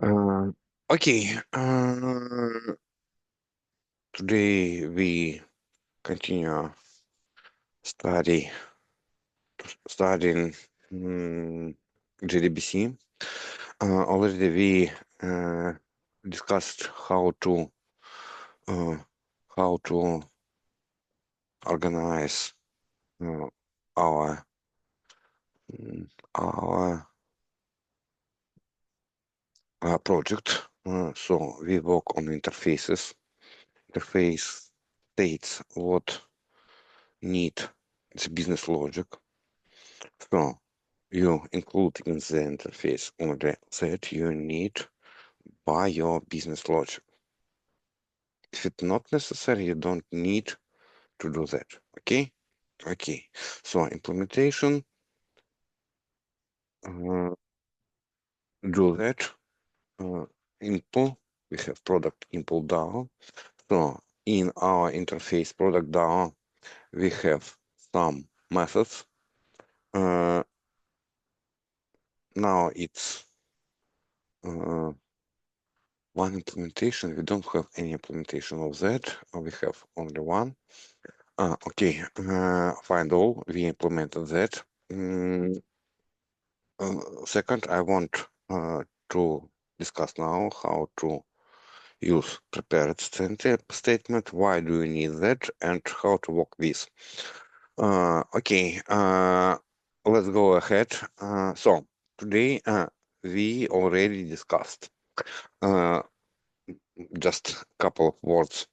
Uh, okay. Today we continue study studying JDBC. Already we uh, discussed uh, how to organize uh, our our project. So we work on interfaces. Interface states what need the business logic. So you include in the interface only that you need by your business logic. If it's not necessary, you don't need to do that. Okay? Okay. So implementation, do that. Impl, we have product impl DAO. So in our interface product DAO, we have some methods. Now it's one implementation. We don't have any implementation of that. We have only one. Okay, find all. We implemented that. Second, I want to discuss now how to use prepared statement. Why do you need that, and how to work this? Okay, let's go ahead. So today we already discussed. Just a couple of words.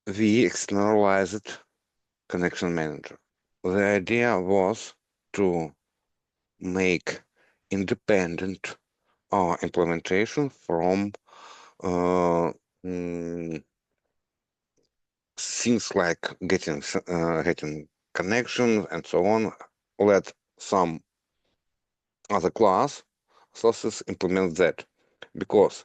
We externalized connection manager. The idea was to make independent implementation from things like getting connections and so on. Let some other class sources implement that, because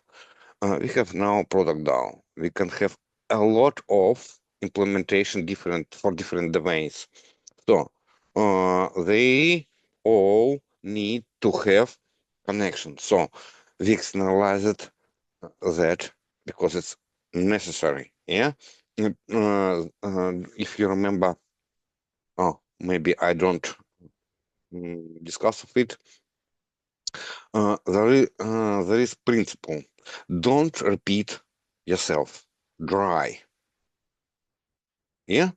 we have now product DAO. We can have a lot of implementation for different domains. So they all need to have connection. So we externalized that because it's necessary. Yeah. If you remember, maybe I don't discuss of it. There is principle. Don't repeat yourself. Dry. Yeah.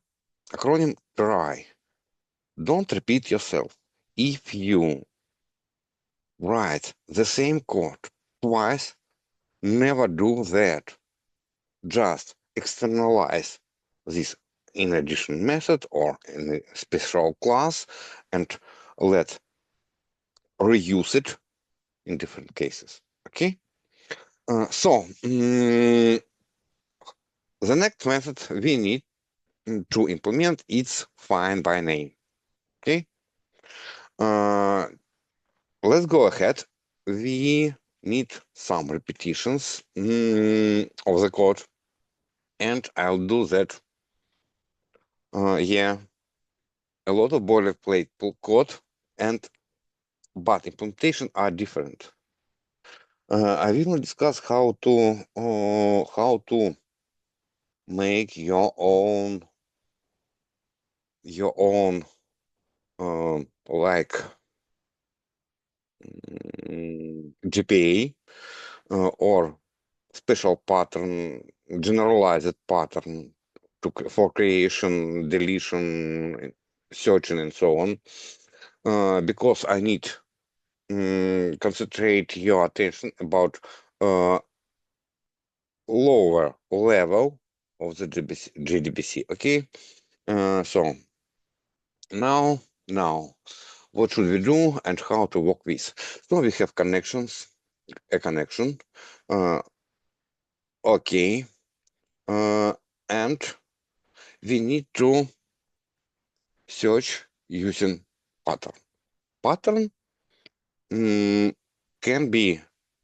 Acronym dry. Don't repeat yourself. If you write the same code twice, never do that. Just externalize this in addition method or in a special class and let reuse it in different cases. Okay? So the next method we need to implement is find by name. Okay? Let's go ahead. We need some repetitions of the code, and I'll do that. Yeah, a lot of boilerplate code, but implementation are different. I will discuss how to make your own like GPA or special pattern, generalized pattern for creation, deletion, searching, and so on. Because I need concentrate your attention about lower level of the JDBC. Okay, so now what should we do and how to work with? So we have connections, a connection. Okay, and we need to search using pattern. Pattern can be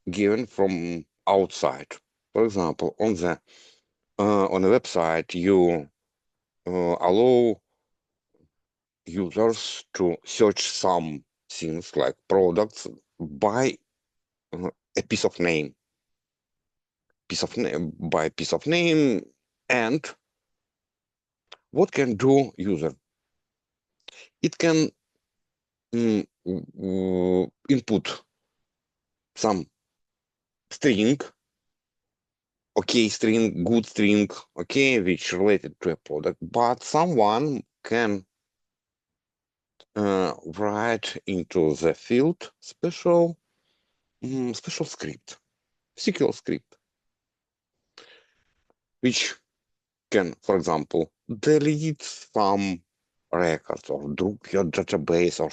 given from outside. For example, on a website, you allow users to search some things like products by a piece of name, by piece of name, and what can do user? It can input some string, okay, string, good string, okay, which related to a product, but someone can write into the field special script, SQL script, which can, for example, delete some records or drop your database or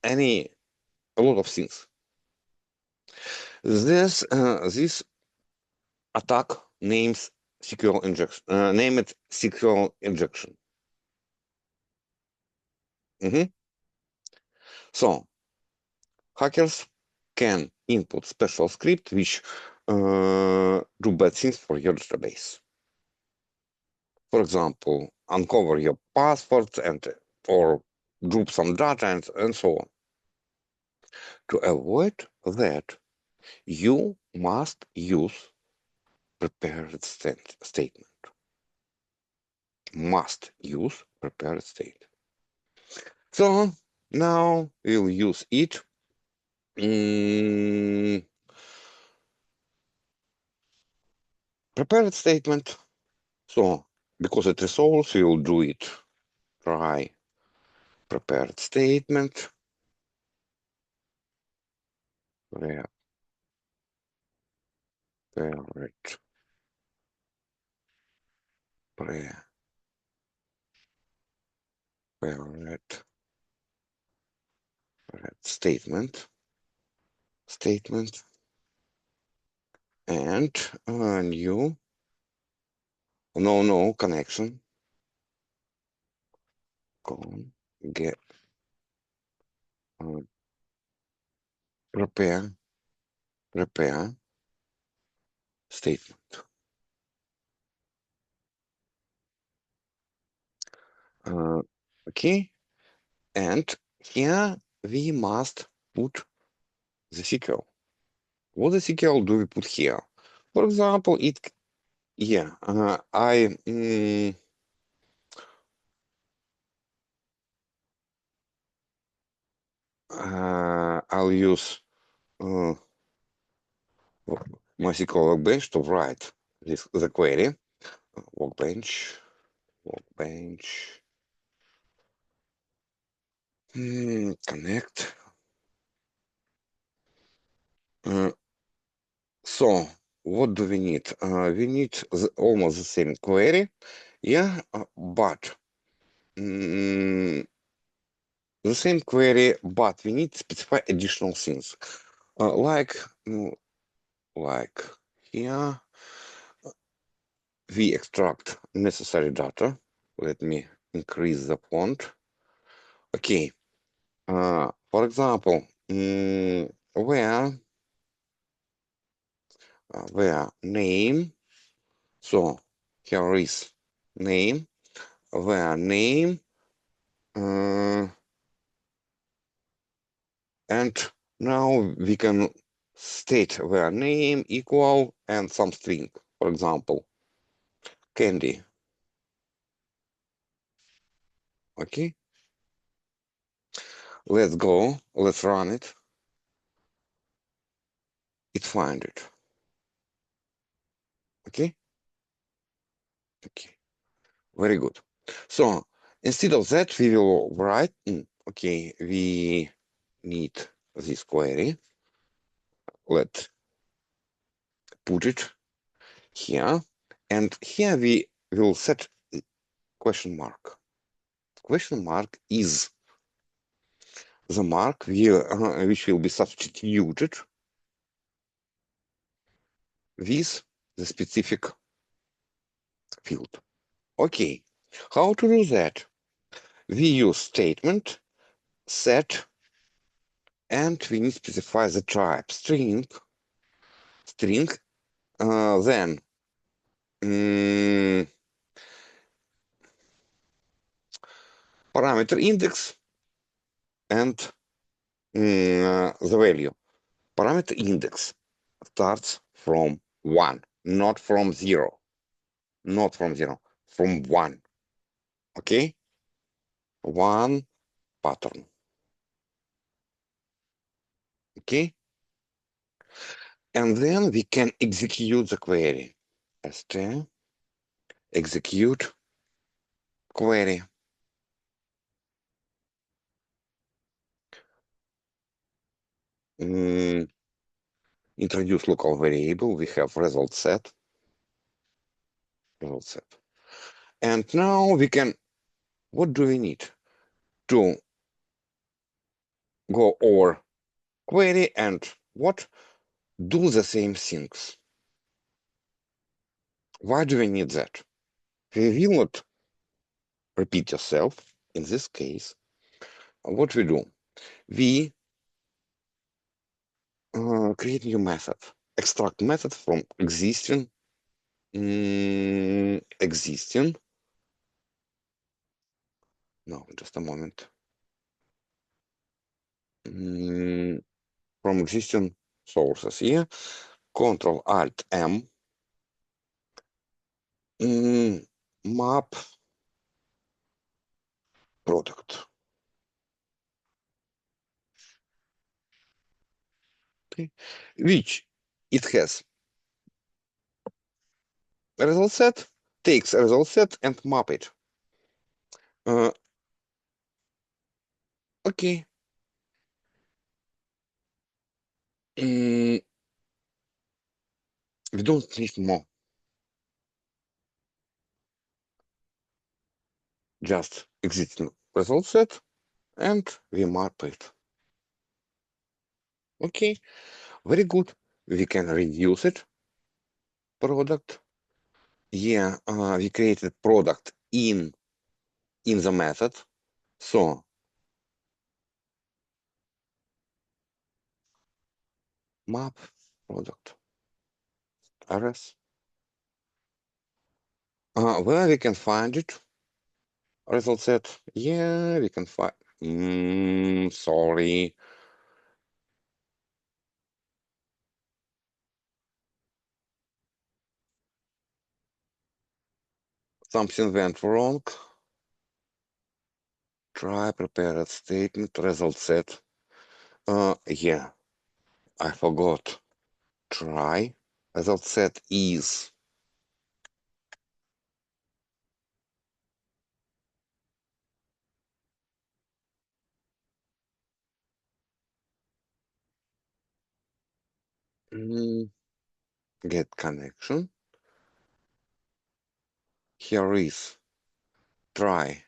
a lot of things. This attack names SQL injection. Name it SQL injection. So hackers can input special script which do bad things for your database. For example, uncover your passwords or group some data and so on. To avoid that, you must use prepared statement. Must use prepared state. So now we'll use it. Prepared statement. So because it resolves, we'll do it. Try prepared statement. Prepared statement and new no connection get prepare statement. Okay, and here we must put the SQL. What the SQL do we put here? For example, I'll use MySQL Workbench to write the query. Workbench. Connect. So what do we need? We need almost the same query, yeah, but the same query, but we need to specify additional things, like here we extract necessary data. Let me increase the font. Okay. For example, where name. So here is name. Where name. And now we can state where name equal and some string. For example, candy. Okay. Let's go. Let's run it. It find it. Okay. Very good. So instead of that, we will write. Okay, we need this query. Let's put it here, and here we will set question mark. Question mark is the mark which will be substituted with the specific field. Okay, how to do that? We use statement set, and we need to specify the type string, then parameter index and the value. Parameter index starts from 1, not from 0. Not from 0, from 1. Okay? One pattern. Okay? And then we can execute the query. St execute query. Introduce local variable. We have result set. Result set. And now we can, what do we need? To go over query and what? Do the same things. Why do we need that? We will not repeat yourself. In this case, what we do? We create new method. Extract method from existing no, just a moment. From existing sources here. Control Alt M. Map product. Okay. Which it has a result set, takes a result set and map it. Okay. We don't need more. Just existing result set and we map it. Okay, very good. We can reduce it. Product. Yeah, we created product in the method. So map product rs. Where we can find it? Result set. Yeah, we can find. Sorry. Something went wrong. Try prepared statement. Result set. Yeah, I forgot. Try. Result set is. Get connection. Here is try.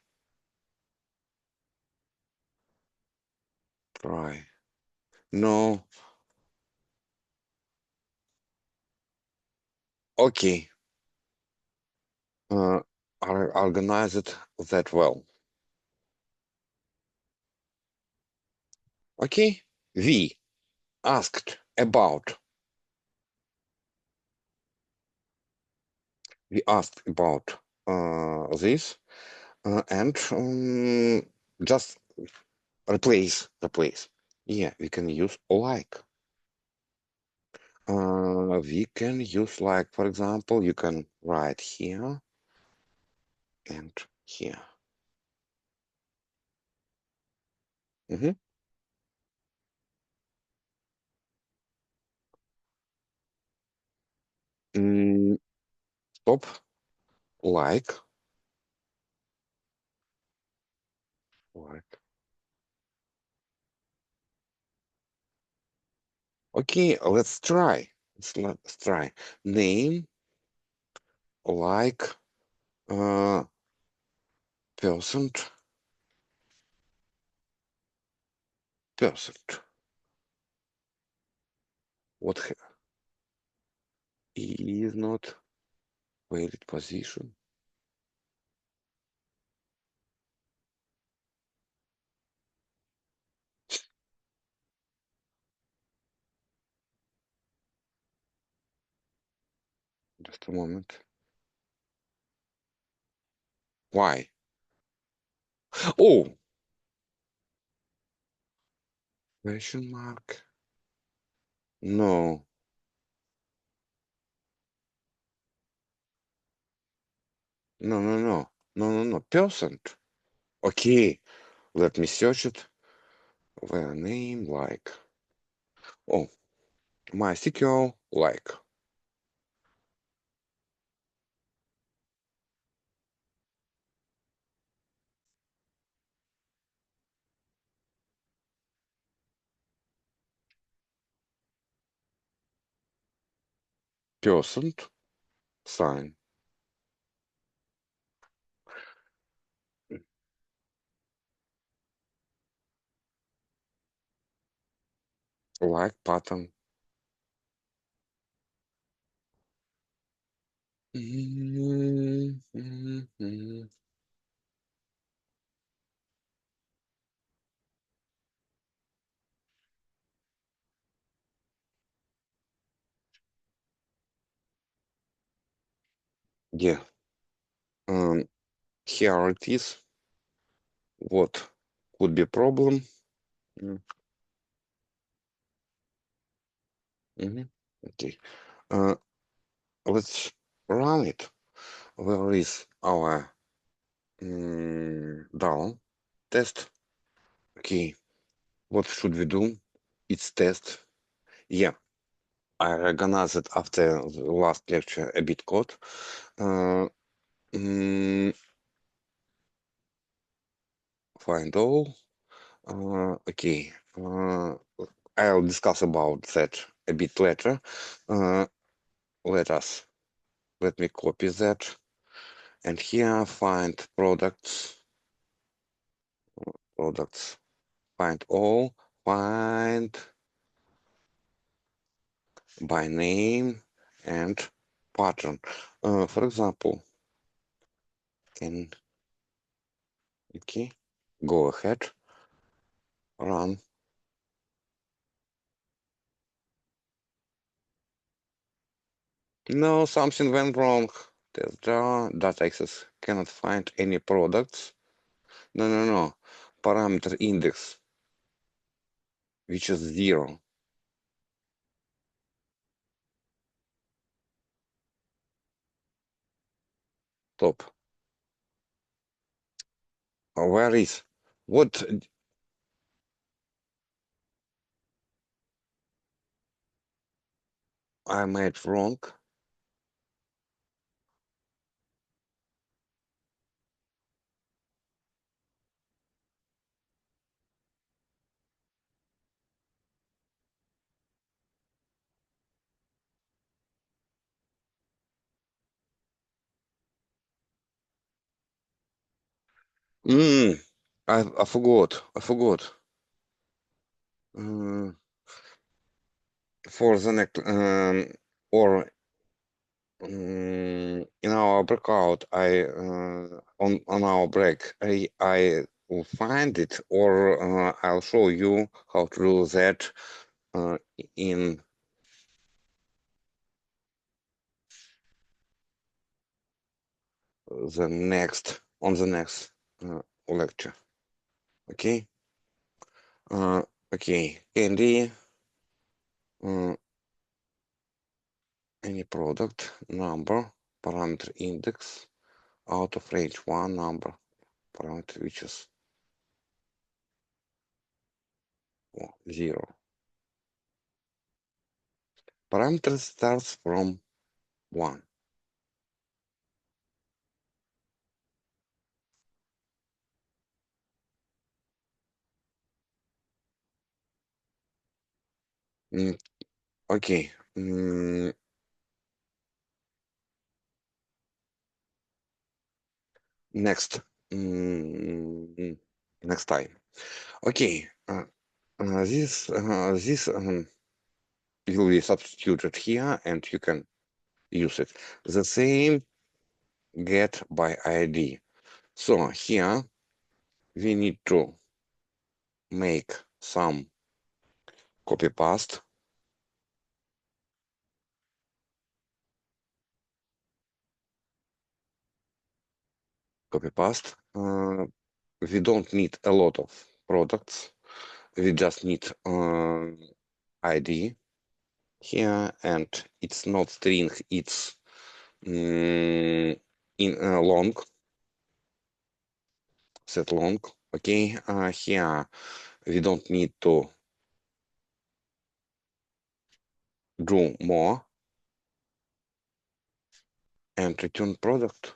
No. Okay. I organize it that well. Okay. We asked about. We asked about this and just replace. Yeah, we can use like. We can use like, for example, you can write here and here. Stop. Like. Okay, let's try. Let's try. Name like percent. What is not valid position? Just a moment. Why? Oh, question mark. No. No. Percent. Okay, let me search it. Where name like. Oh, MySQL like. Percent sign. Like button. Yeah. Um, Here it is. What could be problem? Mhm. Okay. Uh, let's run it. Where is our down test? Okay. What should we do? It's test. Yeah. I recognized it after the last lecture a bit code. Uh, mm, Find all. Okay. I'll discuss about that a bit later. Uh, let me copy that. And here find products, find all, find by name and pattern. For example, okay, go ahead, run. No, something went wrong. Test jar, data access cannot find any products. No. Parameter index, which is 0. Top. Where is? What? I made wrong? I forgot. Uh, for the next or in our breakout, I on our break, I will find it, or I'll show you how to do that in the next lecture. Okay. Okay. Candy. Uh, any product number parameter index out of range one number parameter which is 0. Parameter starts from 1. Okay. Next. Next time. Okay. This will be substituted here, and you can use it. The same get by ID. So here we need to make some copy paste. We don't need a lot of products. We just need ID. here, and it's not string, it's in long, set long. Okay, here we don't need to do more, and return product.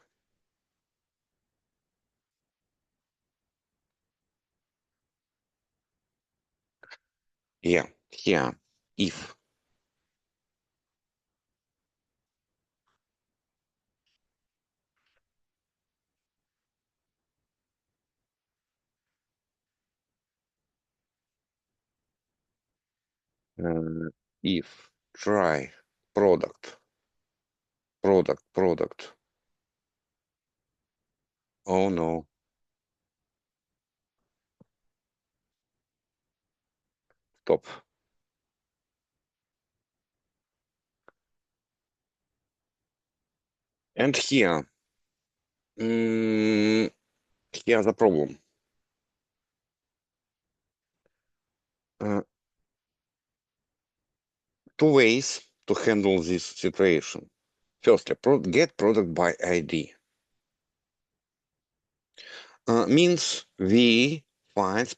Yeah, here if if try product. Oh no, stop. And here, here's the problem. Two ways to handle this situation. Firstly, get product by ID. Means we want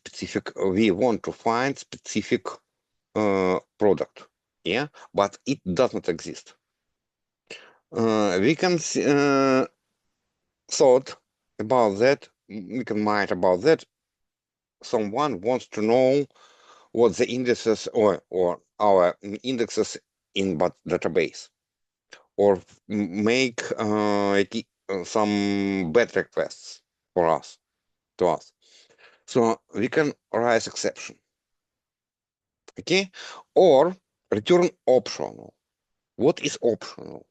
to find specific product, yeah, but it does not exist. We can thought about that. We can mind about that. Someone wants to know what the indices or our indexes in database, or make some bad requests for us to us. So we can raise exception, okay, or return optional. What is optional?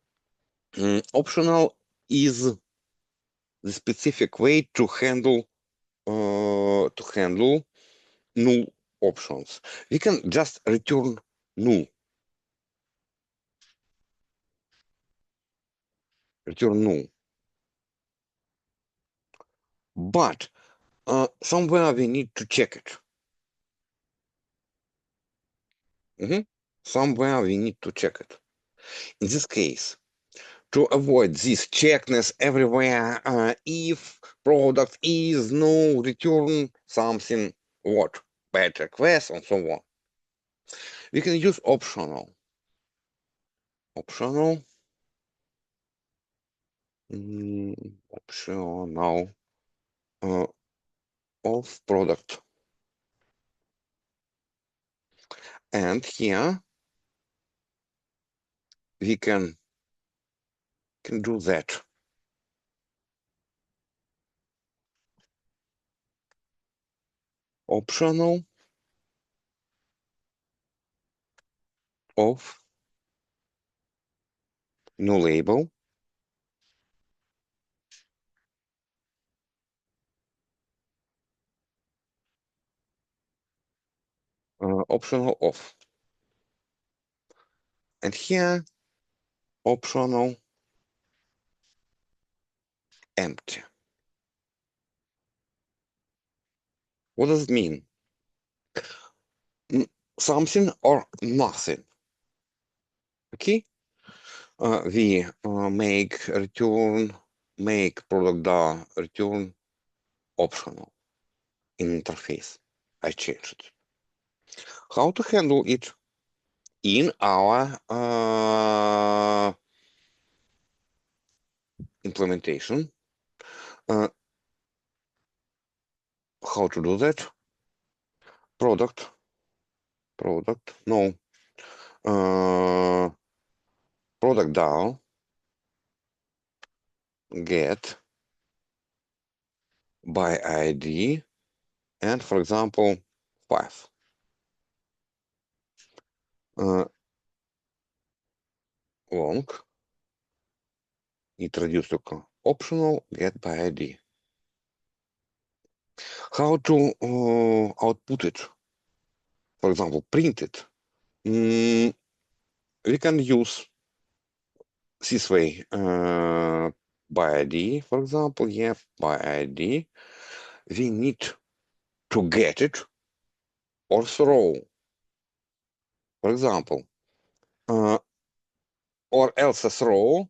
Optional is the specific way to handle null options. We can just return null. But somewhere we need to check it. Somewhere we need to check it. In this case, to avoid this checkness everywhere, if product is no, return something, what? Bad request and so on. We can use optional. Optional of product. And here we can do that. Optional of new label optional of, and here optional empty. What does it mean? Something or nothing. Okay, we make product return optional in interface. I changed it. How to handle it in our implementation? How to do that? Product, no. Product DAO, get by ID, and for example, 5. Long, introduce to optional, get by ID. How to output it? For example, print it. We can use this way, by ID, for example, yeah, by ID. We need to get it or throw. For example, or else row,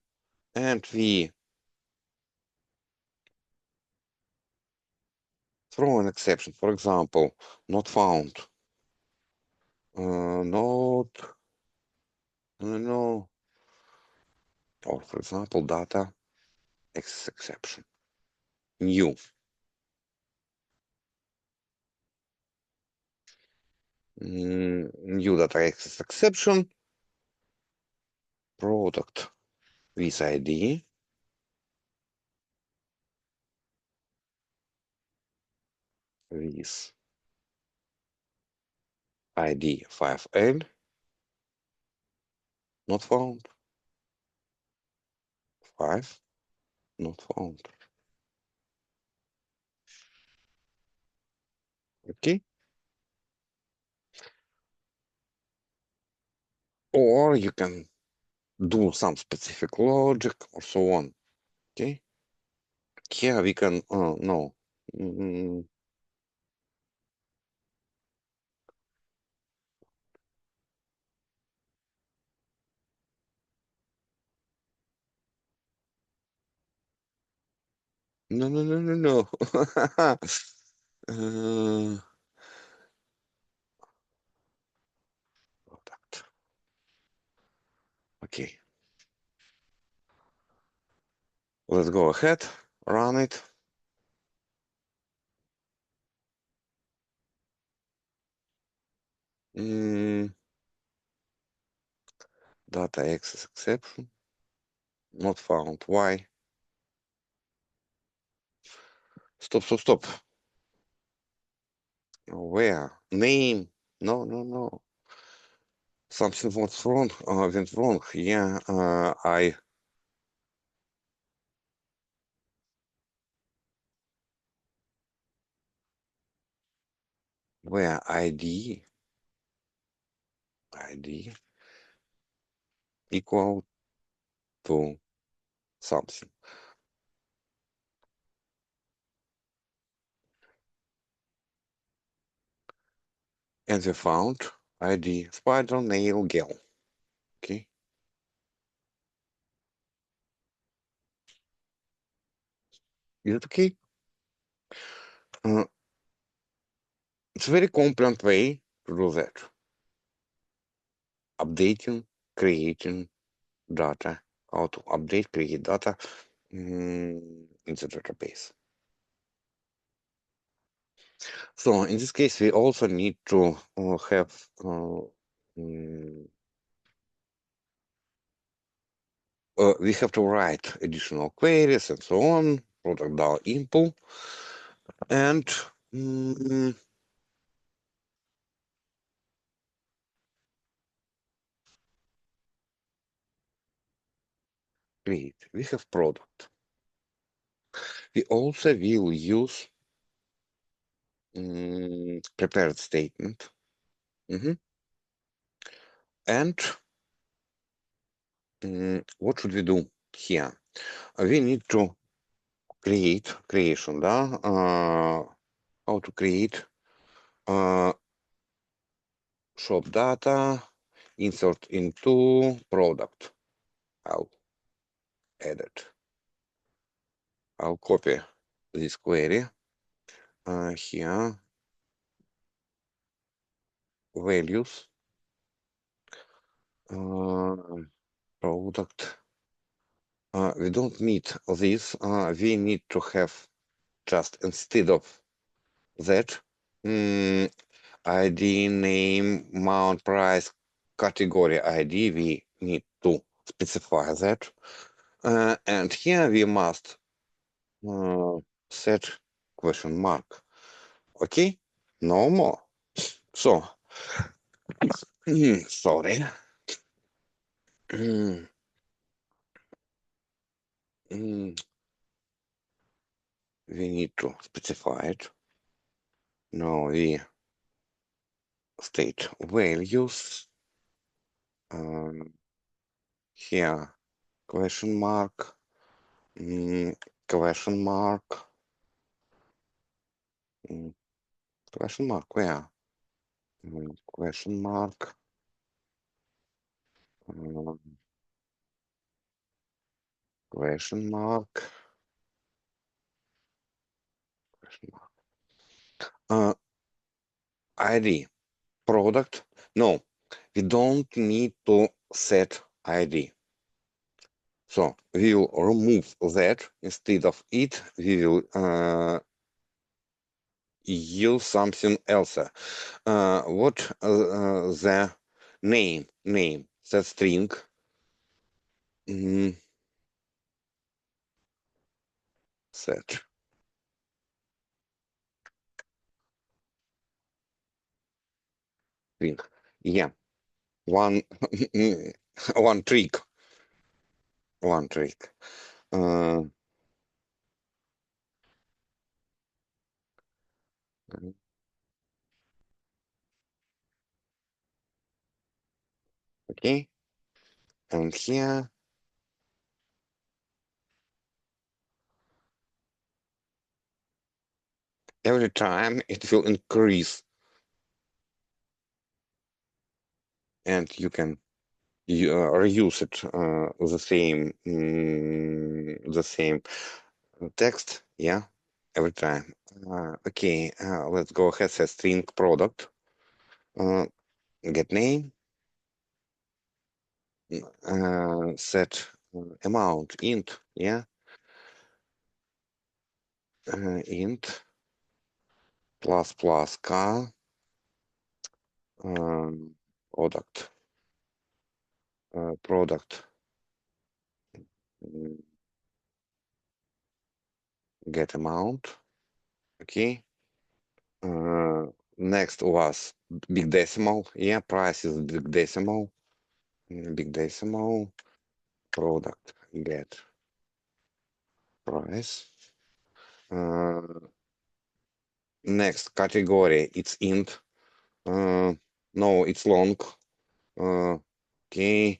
and we throw an exception. For example, not found. Not no. Or for example, data exception. New. New data exception. Product with ID. With ID 5L. Not found. 5. Not found. Okay. Or you can do some specific logic or so on. Okay. Here we can no. No, no, no, no, no. Product. Okay. Let's go ahead, run it. Data access exception. Not found. Why? Stop, stop, stop. Where? Name? No, no, no. Something went wrong. Yeah, where ID equal to something. And we found ID spider nail gel. Okay. Is it okay? It's a very compliant way to do that. Updating, creating data, how to update, create data in the database. So in this case, we also need to have we have to write additional queries and so on, product DAO input, and create. We have product. We also will use prepared statement. And what should we do here? We need to create creation, how to create shop data, insert into product. I'll add it. I'll copy this query here, values, product. We don't need this. We need to have just instead of that ID, name, mount, price, category ID. We need to specify that. And here we must set question mark. Okay, no more. So, sorry. We need to specify it. Now we state values. Here, question mark, question mark, question mark, where? Question mark, Question mark. ID product. No, we don't need to set ID. So we will remove that. Instead of it, we will use something else. What the name? The string. Set string. Yeah, one one trick. One trick. Okay, and here every time it will increase, and you can reuse it the same text, yeah, every time. Okay, let's go ahead. Set string product. Get name. Set amount int, yeah, int plus car product mm, get amount. Okay. Next was big decimal. Yeah, price is big decimal. Big decimal product get price. Next category, it's int. No, it's long. Okay.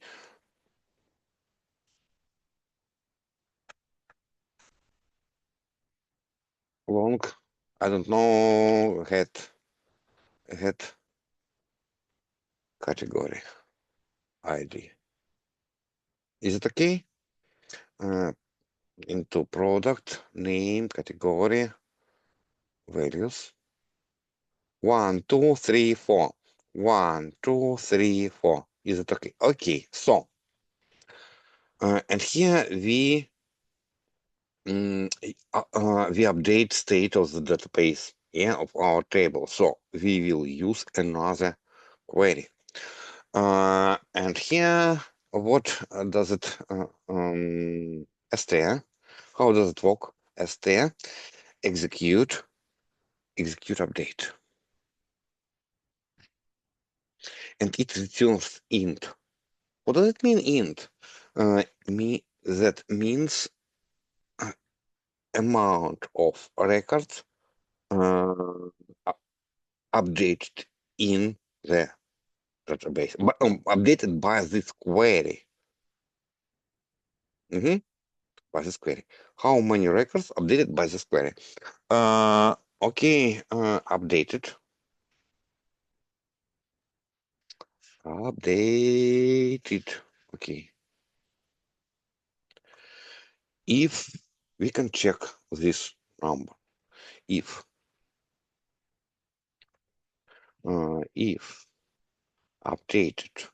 Long. I don't know. Head category ID. Is it okay? Into product name category values. 1, 2, 3, 4. 1, 2, 3, 4. Is it okay? Okay. So, and here we we update state of the database, yeah, of our table. So we will use another query. And here, what does it str? How does it work? Str execute update, and it returns int. What does it mean, int? That means amount of records updated in the database, but updated by this query. By this query. How many records updated by this query? Okay, updated. Okay. If we can check this number, if updated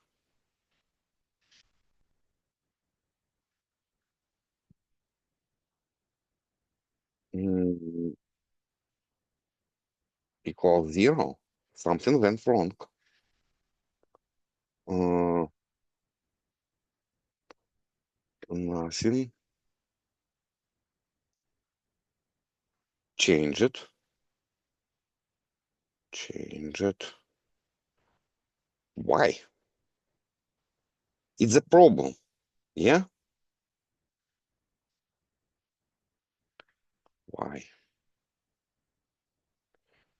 equals 0, something went wrong. Nothing. Change it. Why? It's a problem. Yeah? Why?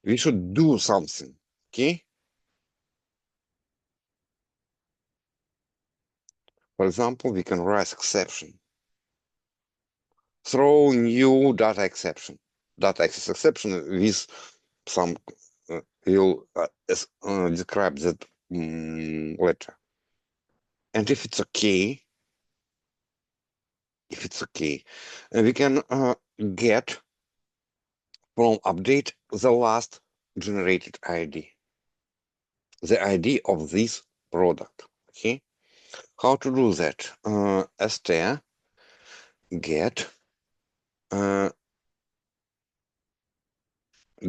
We should do something. Okay? For example, we can write exception. Throw new data exception. Data access exception with some will describe that letter. And if it's okay, we can get from update the last generated ID, the ID of this product. Okay, how to do that? St get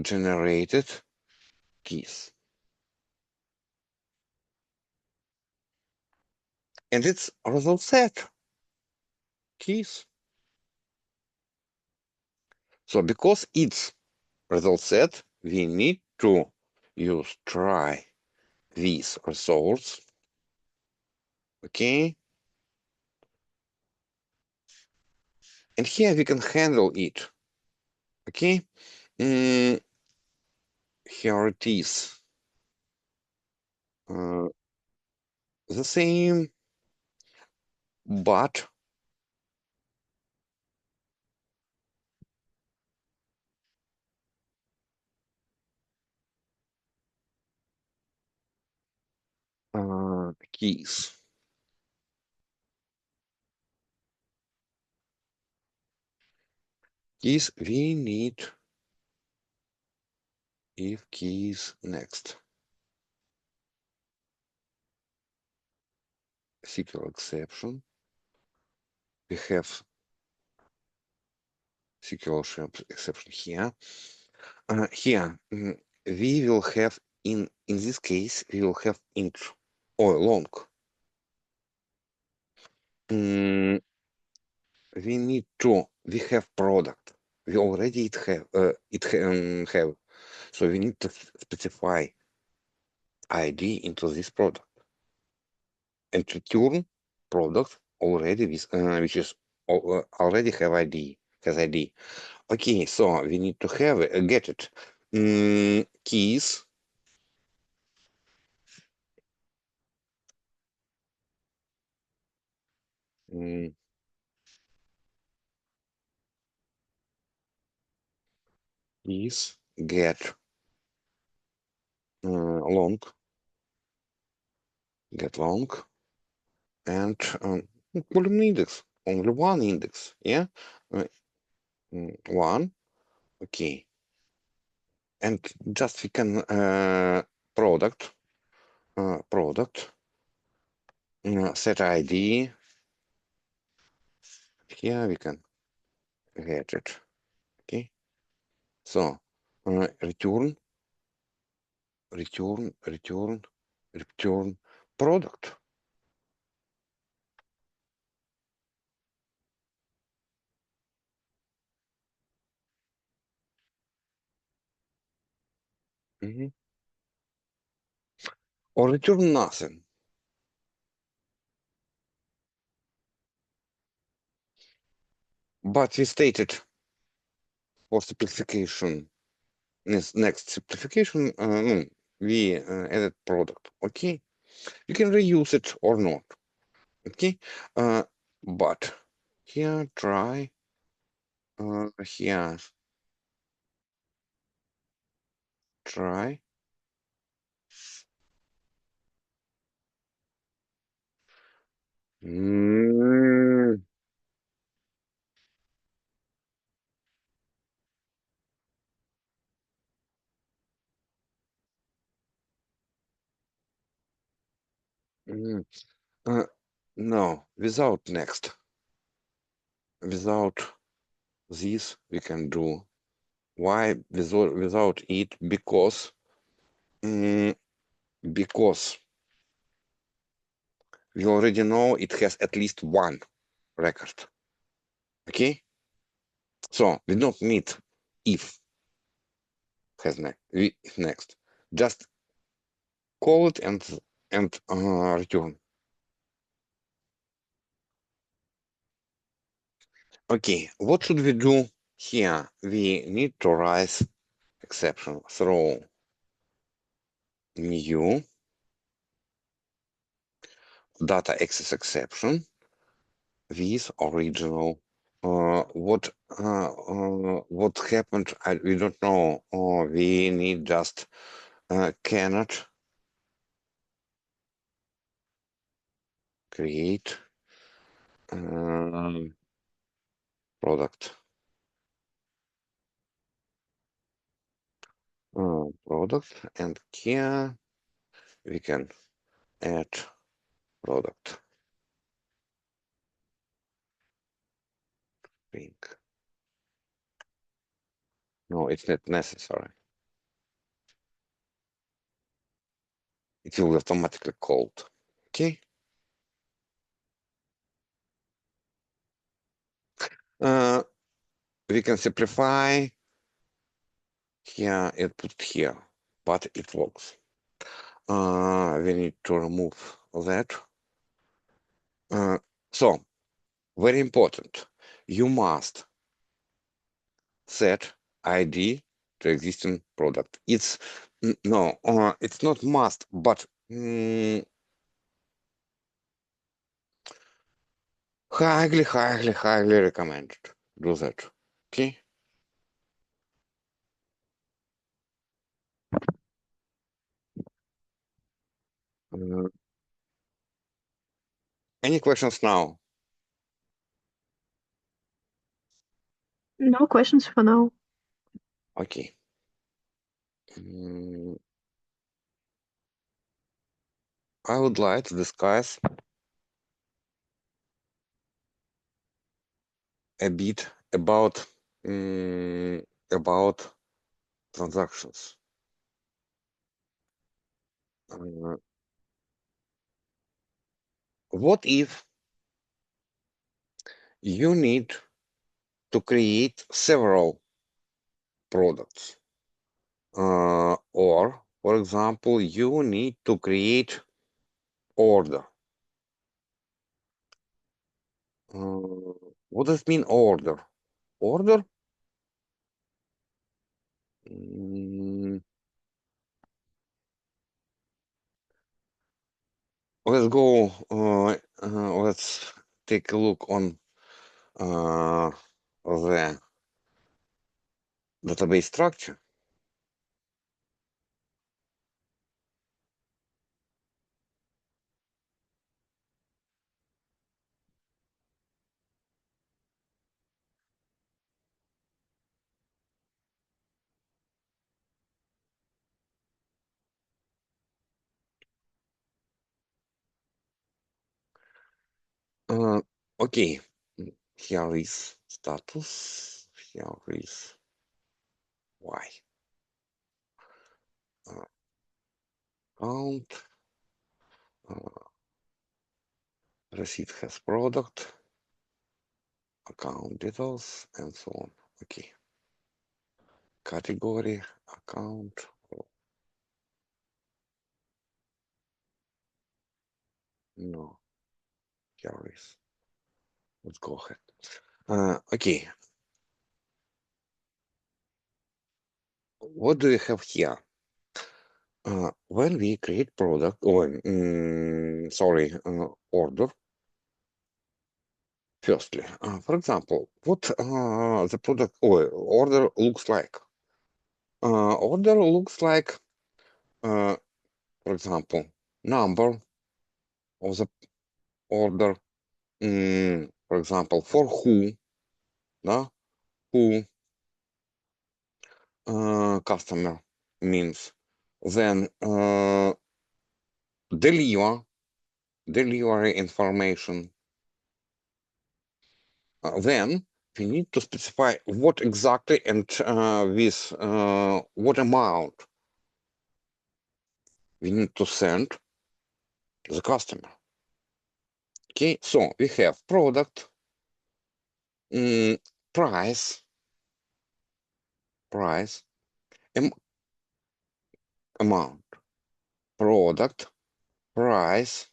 generated keys, and it's result set keys. So because it's result set, we need to use try these results. Okay, and here we can handle it. Okay, here it is. The same, but keys. Keys we need if keys next. SQL exception. We have SQL exception here. Here we will have in this case we will have int or long. We need to we have product. We already have so we need to specify ID into this product and return product already with which is already have ID has ID. Okay, so we need to have get it keys keys get long and column index, only one index, yeah, one, okay, and just we can product set ID. Here we can get it. Okay, so return product. Or return nothing. But we stated for simplification, next simplification, we added product. Okay, you can reuse it or not. Okay, but here try here try mm, mm, no, without next, without this we can do. Why without it? Because because we already know it has at least one record. Okay, so we don't need if has next. Just call it and return. Okay, what should we do here? We need to raise exception. Throw new data access exception with original. What happened? We don't know. We need just cannot create product. Product, and here we can add product. No, it's not necessary. It will automatically called. Okay. We can simplify here and put here, but it works. We need to remove that. So, very important. You must set ID to existing product. It's no, it's not must, but highly recommended. Do that. Okay. Any questions now? No questions for now. Okay. I would like to discuss a bit about transactions. What if you need to create several products? Or, for example, you need to create order. What does it mean order? Order? Let's go, let's take a look on the database structure. Okay, here is status, here is Y. Count, receipt has product, account details, and so on. Okay. Category, account. No, here is. Let's go ahead. Okay. What do we have here? When we create product or order, firstly, for example, what the product or order looks like? Order looks like, for example, number of the order, for example, for who, no? Who customer means, then delivery information. Then we need to specify what exactly and with what amount we need to send the customer. Okay, so we have product, price, amount, product, price,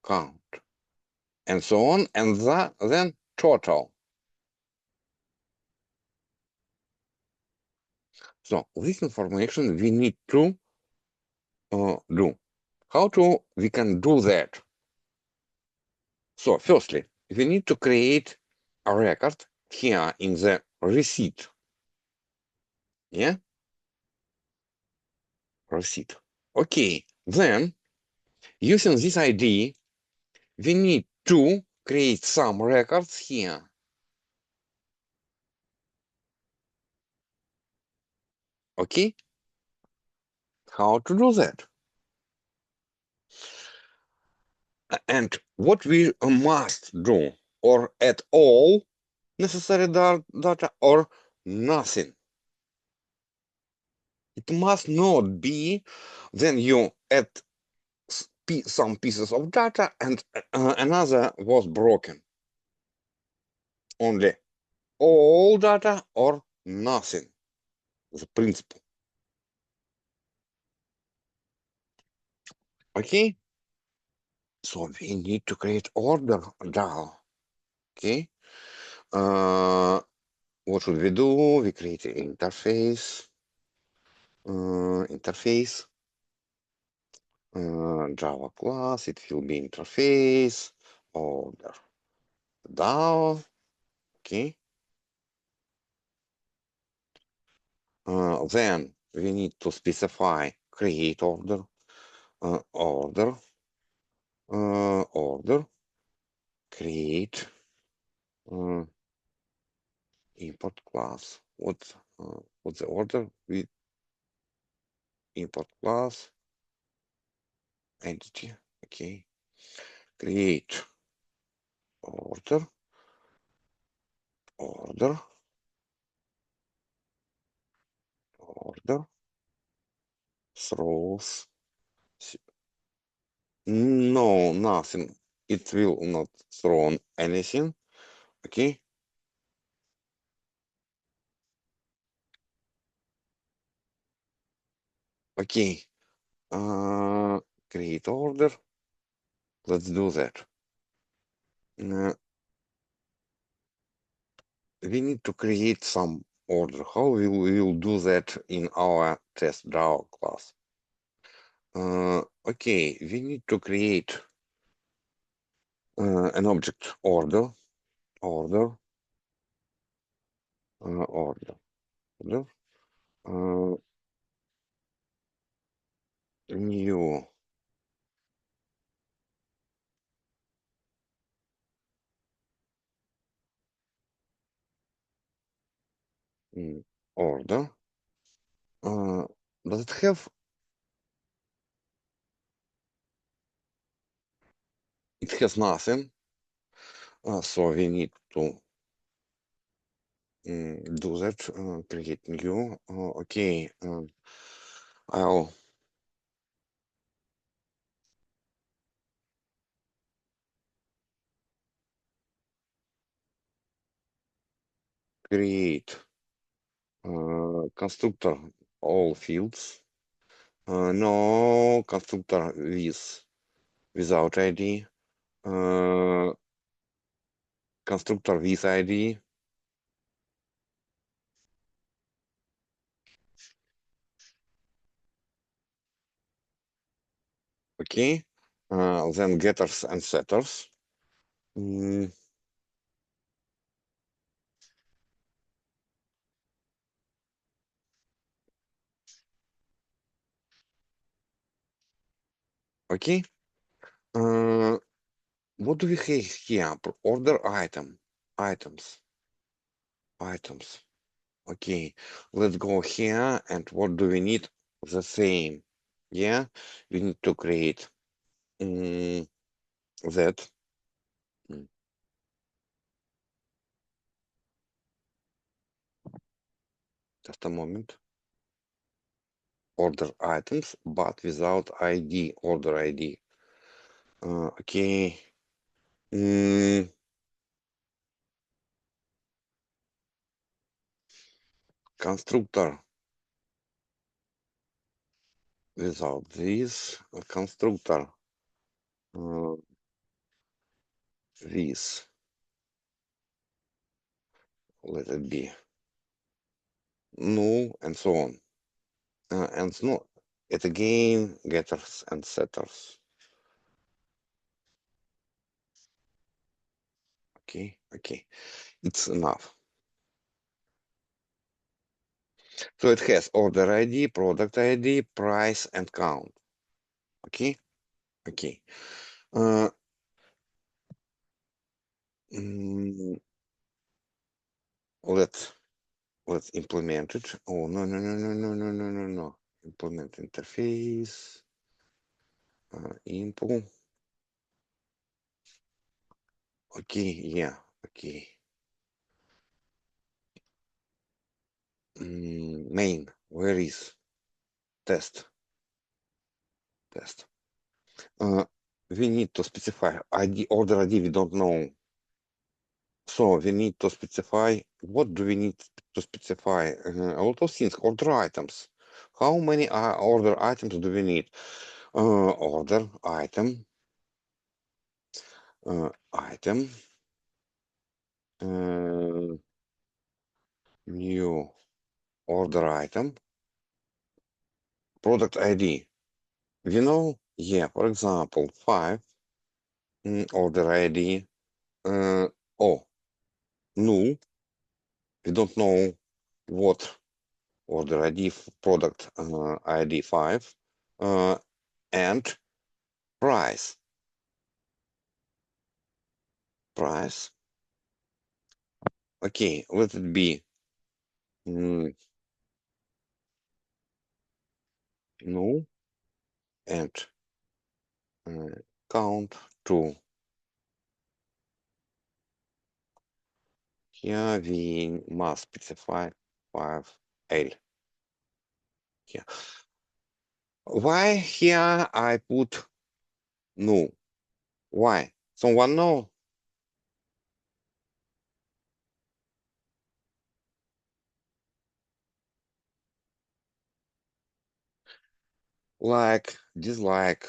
count, and so on, and then total. So this information we need to do. How we can do that? So firstly, we need to create a record here in the receipt. Yeah? Receipt. Okay, then Using this ID, we need to create some records here. Okay? How to do that? And what we must do, or at all necessary data, or nothing. It must not be then you add some pieces of data and another was broken. Only all data or nothing. The principle. Okay? So we need to create order now. Okay? What should we do? We create an interface. Java class, it will be interface, order, DAO, okay. Then we need to specify create order, order, create, import class. What's the order? We import class, entity, okay. Create order, throws. No, nothing. It will not throw on anything. Okay. Okay. Create order. Let's do that. We need to create some order. How we will do that in our test DAO class? Okay, we need to create an object order, order, new order. Does it have? It has nothing. So we need to do that. Create new. Okay. I'll create constructor all fields. No constructor without ID. Constructor with ID. Okay. Then getters and setters. Okay. What do we have here? Order items. Okay, let's go here. And what do we need? The same. Yeah, we need to create that. Just a moment. Order items, but without ID, order ID. Okay. Constructor without this. Constructor this. Let it be null and so on. And no, it again getters and setters. Okay, it's enough. So it has order ID, product ID, price, and count. Okay. Okay. Let's implement it. Oh, no. Implement interface. Impl. Okay, yeah, okay. Main, where is test? We need to specify ID, order ID, we don't know. So we need to specify, what do we need to specify? A lot of things, order items. How many order items do we need? Order item, new order item, product ID. You know, yeah, for example, 5, order ID, oh, null, we don't know what order ID, product ID 5, and price. Okay, let it be null and count to. Here we must specify 5L. Here. Why here I put null? Why? Someone know? Like, dislike,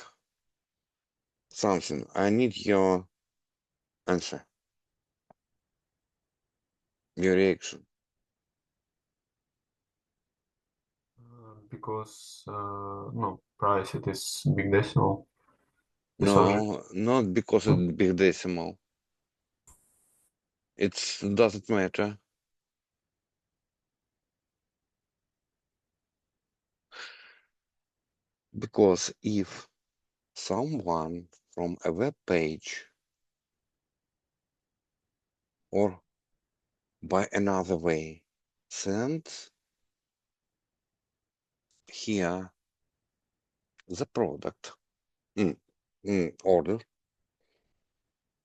something. I need your answer, your reaction. Because no, price it is big decimal. No, not because it's big decimal. It doesn't matter. Because if someone from a web page or by another way sends here the product order,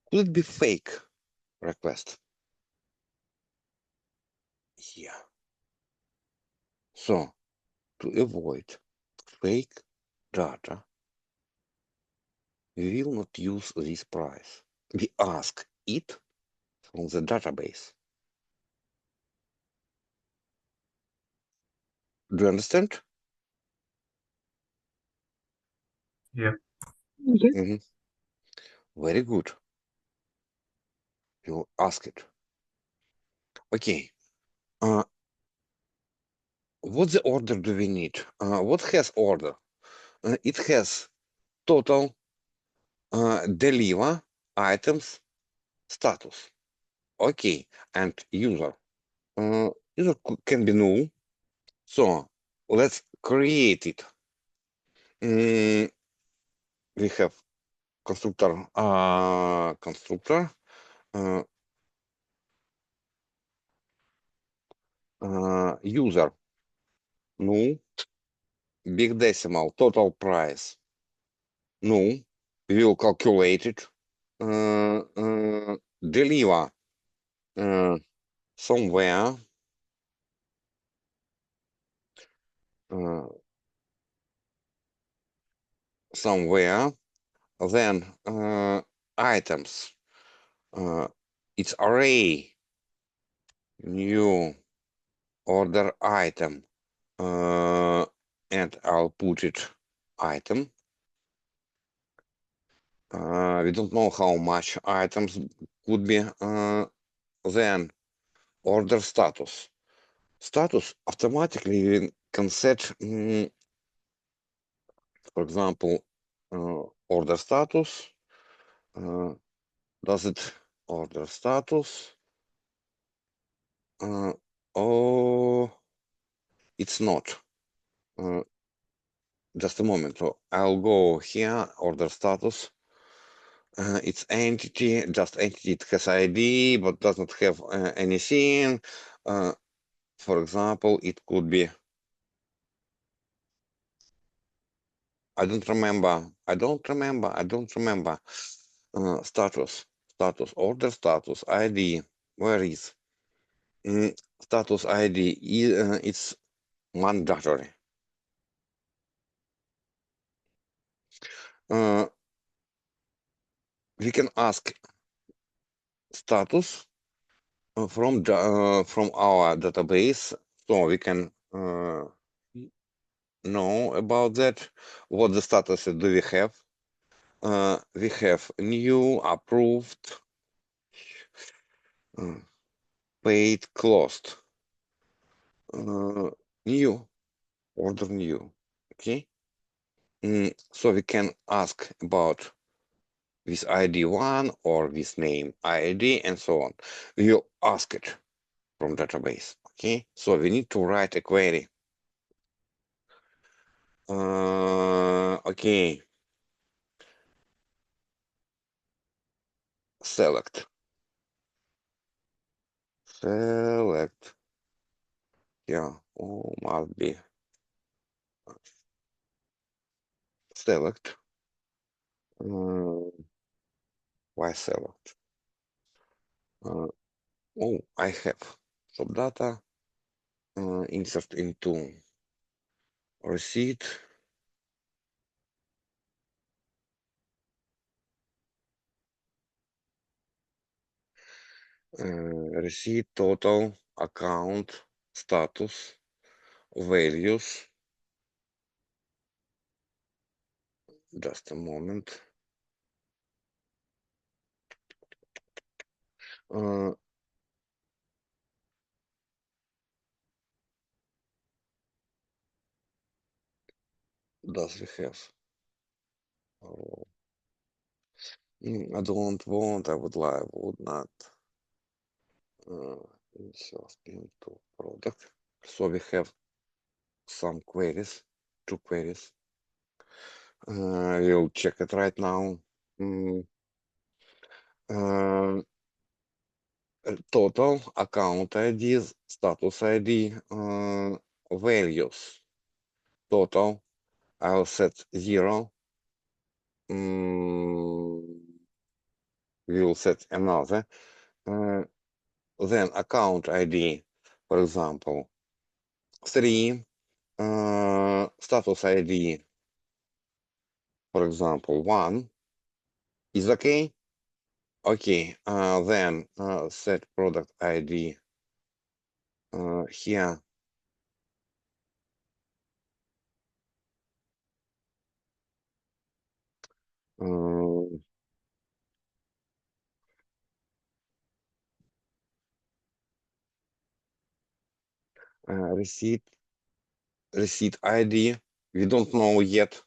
could it be fake request? Yeah. So to avoid fake data, we will not use this price. We ask it from the database. Do you understand? Yeah. Yeah. Very good. You ask it. Okay. What the order do we need? What has order? It has total deliver items status. Okay, and user. User can be null. So let's create it. We have constructor user null, big decimal, total price null. We will calculate it. Deliver somewhere then items, it's array, new order item, and I'll put it item. We don't know how much items could be. Then order status. Status automatically we can set, for example, order status. Does it order status? Oh, it's not. just a moment. So I'll go here, order status. It's entity, just entity. It has ID, but does not have anything. For example, it could be, I don't remember. Status, order status, ID. Where is status ID? It's mandatory. We can ask status from our database, so we can know about that. What the status do we have? We have new, approved, paid, closed, new, order new. Okay. So we can ask about this ID1 or this name ID and so on. We'll ask it from database. Okay. So we need to write a query. Okay. Select. Yeah. Oh, must be select. Why select? Oh, I have shop data. Insert into receipt. Receipt, total, account, status, values. Just a moment. Does we have? Oh, I don't want. I would not. Insert into product. So we have some queries, two queries. We'll check it right now. Total, account IDs, status ID, values. Total, I'll set 0. We'll set another. Then account ID, for example, 3. Status ID, for example, 1. Is okay? Okay, then set product ID here. Receipt ID. We don't know yet.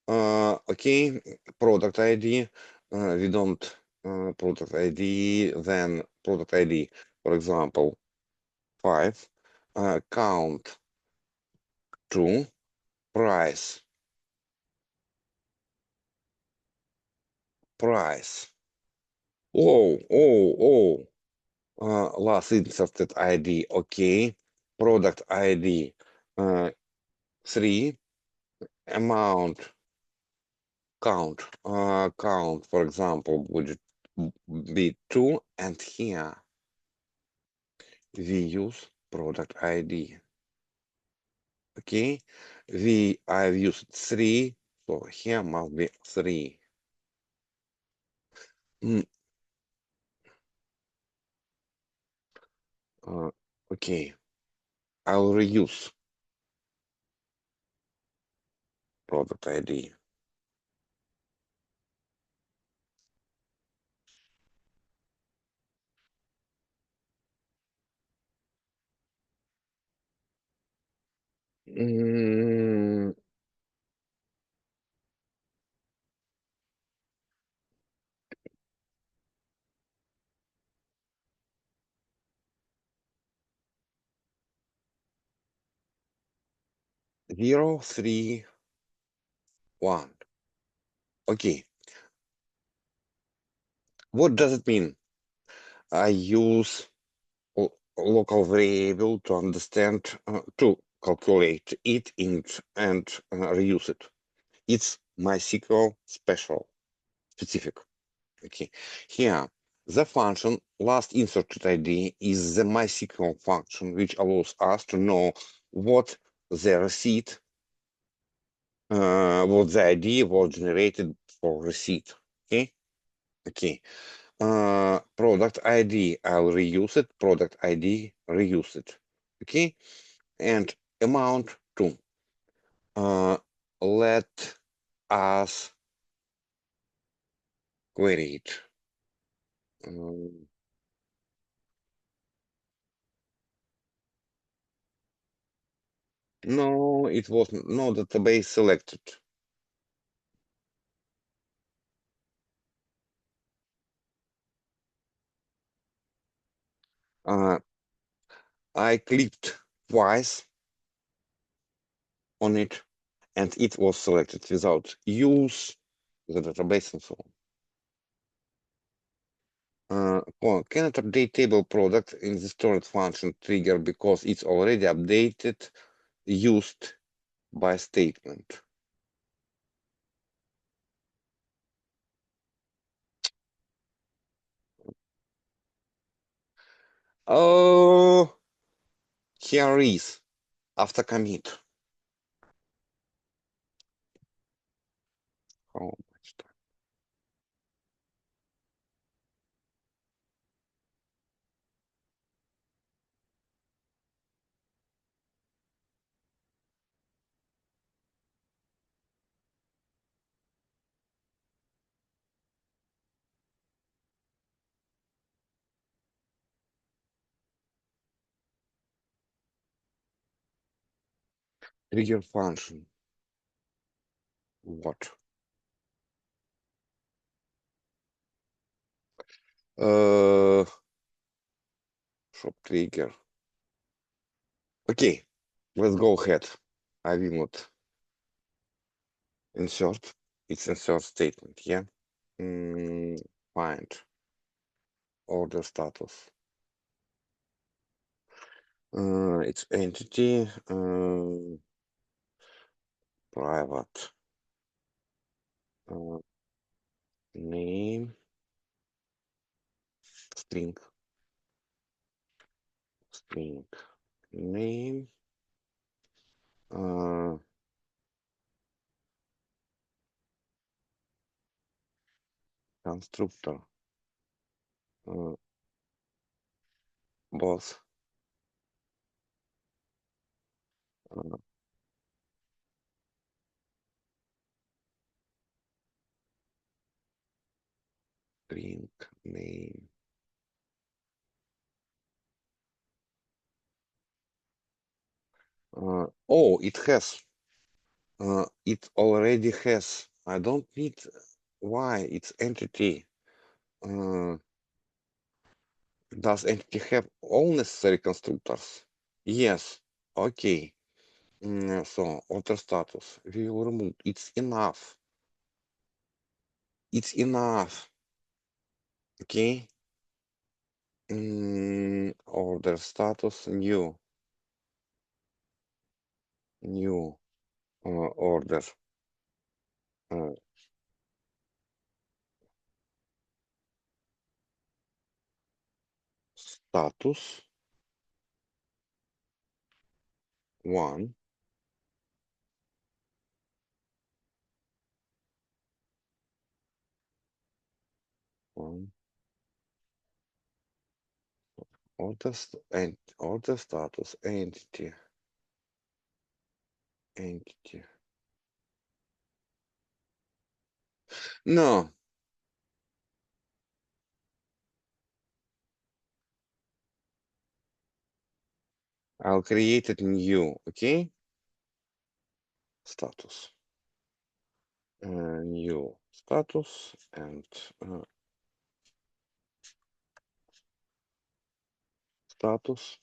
Okay, product ID. We don't product ID. Then product ID, for example, 5. Count 2. Price. Oh. Last inserted ID. Okay. Product ID 3. Amount count. Count, for example, would be 2, and here we use product ID. Okay, I've used 3, so here must be 3. Okay, I'll reuse product ID. Zero, 3, one. Okay. What does it mean? I use local variable to understand, to calculate it and reuse it. It's MySQL specific. Okay, here the function last inserted ID is the MySQL function, which allows us to know what the receipt, what the ID was generated for receipt. Okay. Product ID, I'll reuse it. Product ID, reuse it. Okay, and amount to. Let us query it. No, it was no database selected. I clicked twice on it, and it was selected without use the database and so on. Cannot update table product in the stored function trigger because it's already updated, used by statement. Oh, here is after commit. How much time? Trigger function. What? Shop trigger. Okay, let's go ahead. I will not insert. It's insert statement, yeah. Find order status. It's entity, private, name, string, name, constructor, boss, string, name. Oh, it has. It already has. I don't need. Why? It's entity. Does entity have all necessary constructors? Yes. Okay. So order status. We will remove. It's enough. It's enough. Okay. Order status new. New order. Status one. One. And order status entity. Entity. No. I'll create it new. Okay. Status. New status and status.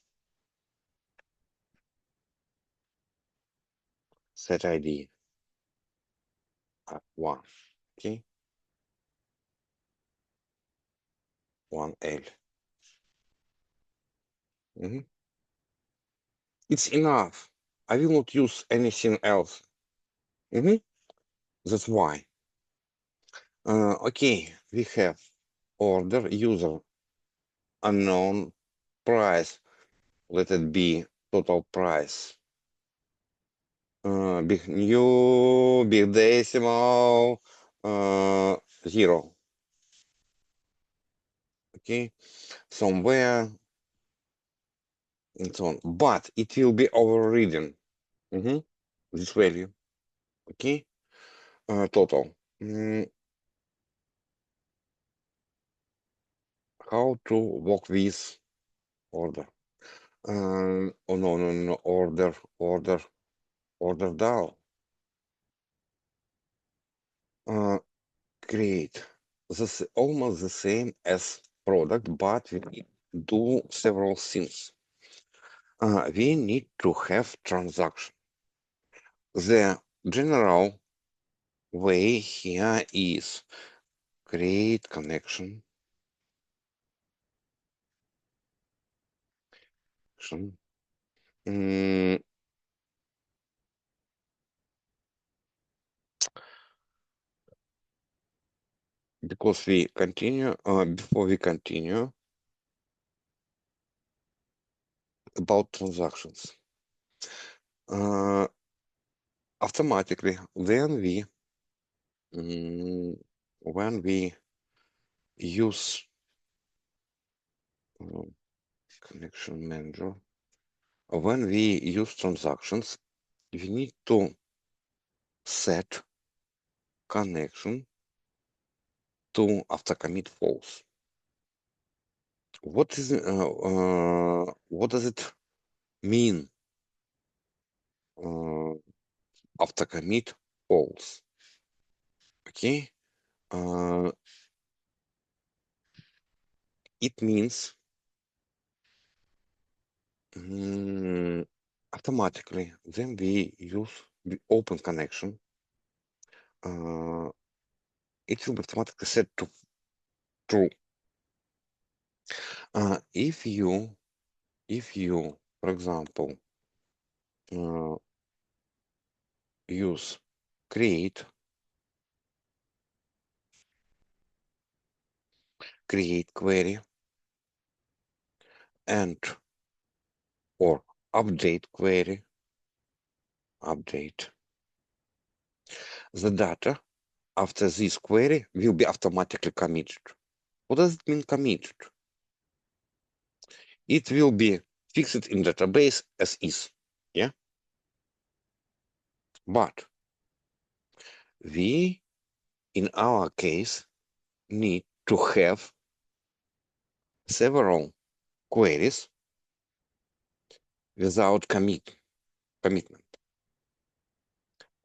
Set ID. 1. Okay. 1L. It's enough. I will not use anything else. That's why. Okay, we have order, user, unknown, price. Let it be total price. Big new, big decimal, 0. Okay, somewhere and so on. But it will be overridden. This value. Okay, total. How to work with order? Oh no, order down. Great. This is almost the same as product, but we need to do several things. We need to have transaction. The general way here is create connection. Because we continue, before we continue about transactions, automatically then when we use connection manager, when we use transactions, we need to set connection to after commit false. What does it mean? After commit false. Okay. It means automatically then we use the open connection. It will be automatically set to true. If you, for example, use create query and or update query, the data after this query will be automatically committed. What does it mean committed? It will be fixed in database as is. Yeah. But we, in our case, need to have several queries without commitment.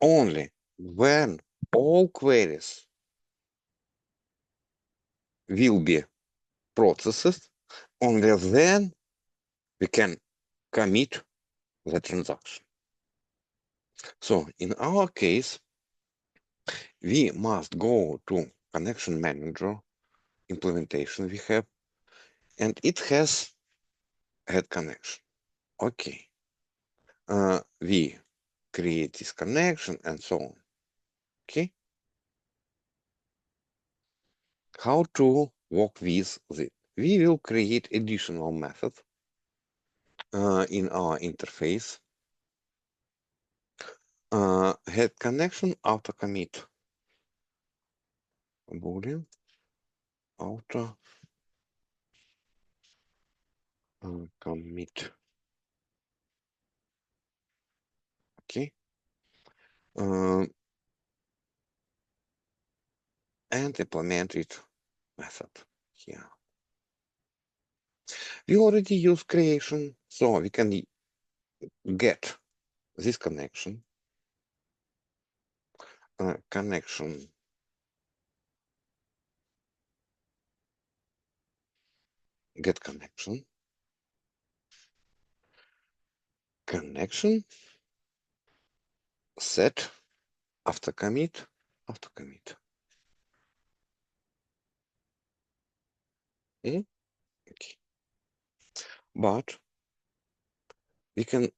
Only when all queries will be processed, only then we can commit the transaction. So in our case, we must go to connection manager implementation we have, and it has add connection. Okay. We create this connection and so on. Okay. How to work with it? We will create additional method in our interface. Head connection auto commit. Boolean auto commit. Okay. And implement it method here. We already use creation, so we can get this connection. Connection get connection set after commit after commit. Okay. But we can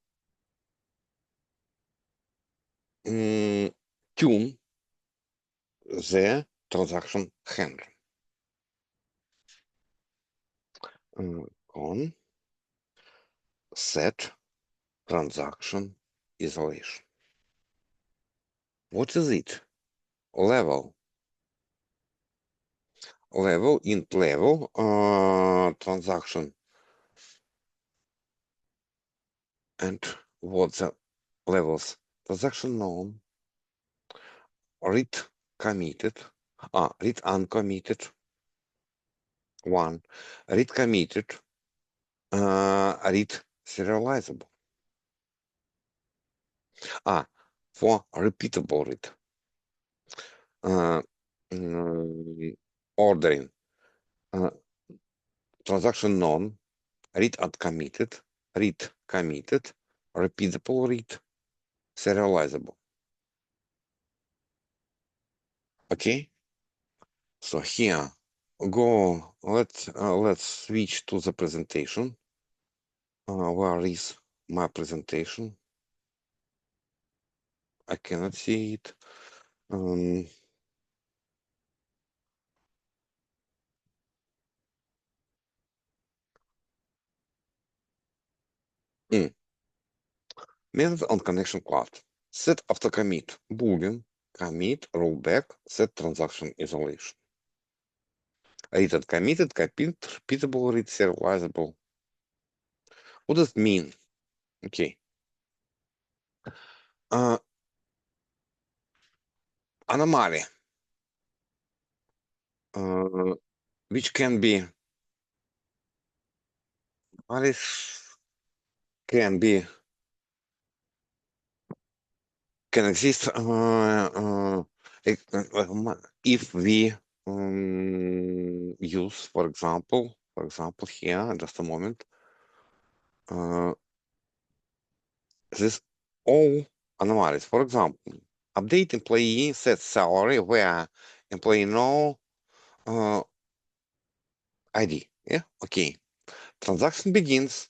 tune the transaction handler on set transaction isolation. What is it? Level int level transaction, and what the levels? Transaction known, read committed, read uncommitted, one, read committed, read serializable. For repeatable read, ordering, transaction known, read uncommitted, read committed, repeatable read, serializable. Okay, so here go. Let's switch to the presentation. Where is my presentation? I cannot see it. Method on connection cloud. Set after commit, boolean, commit, rollback, set transaction isolation. Read and committed, copied, repeatable, read serializable. What does it mean? Okay. Anomaly, which can be can exist if we use, for example, here, just a moment, this all anomalies. For example, update employee set salary where employee no ID. Yeah, okay. Transaction begins.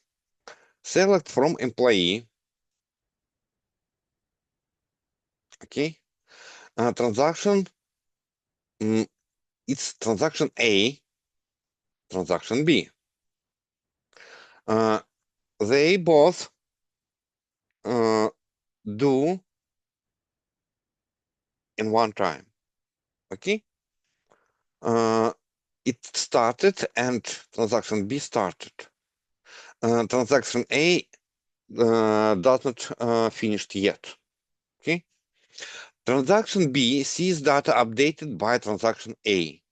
Select from employee. Okay. Transaction. It's transaction A. Transaction B. They both do in one time. Okay. It started and transaction B started. Transaction A does not finished yet. Okay. Transaction B sees data updated by transaction A,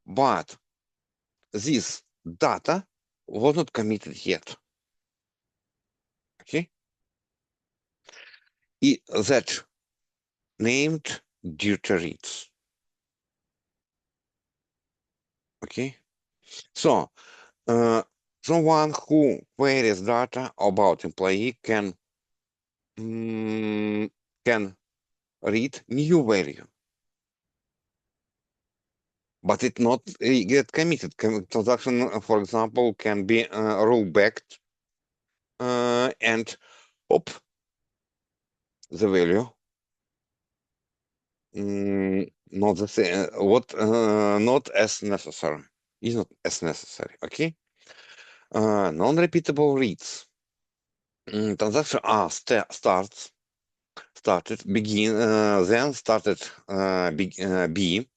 but this data was not committed yet. Okay. That named duty reads. Okay. So someone who queries data about employee can read new value, but it not get committed. Transaction, for example, can be rollbacked and the value not the same. Not as necessary. Is not as necessary. Okay. Non-repeatable reads. Transaction started begin then started B.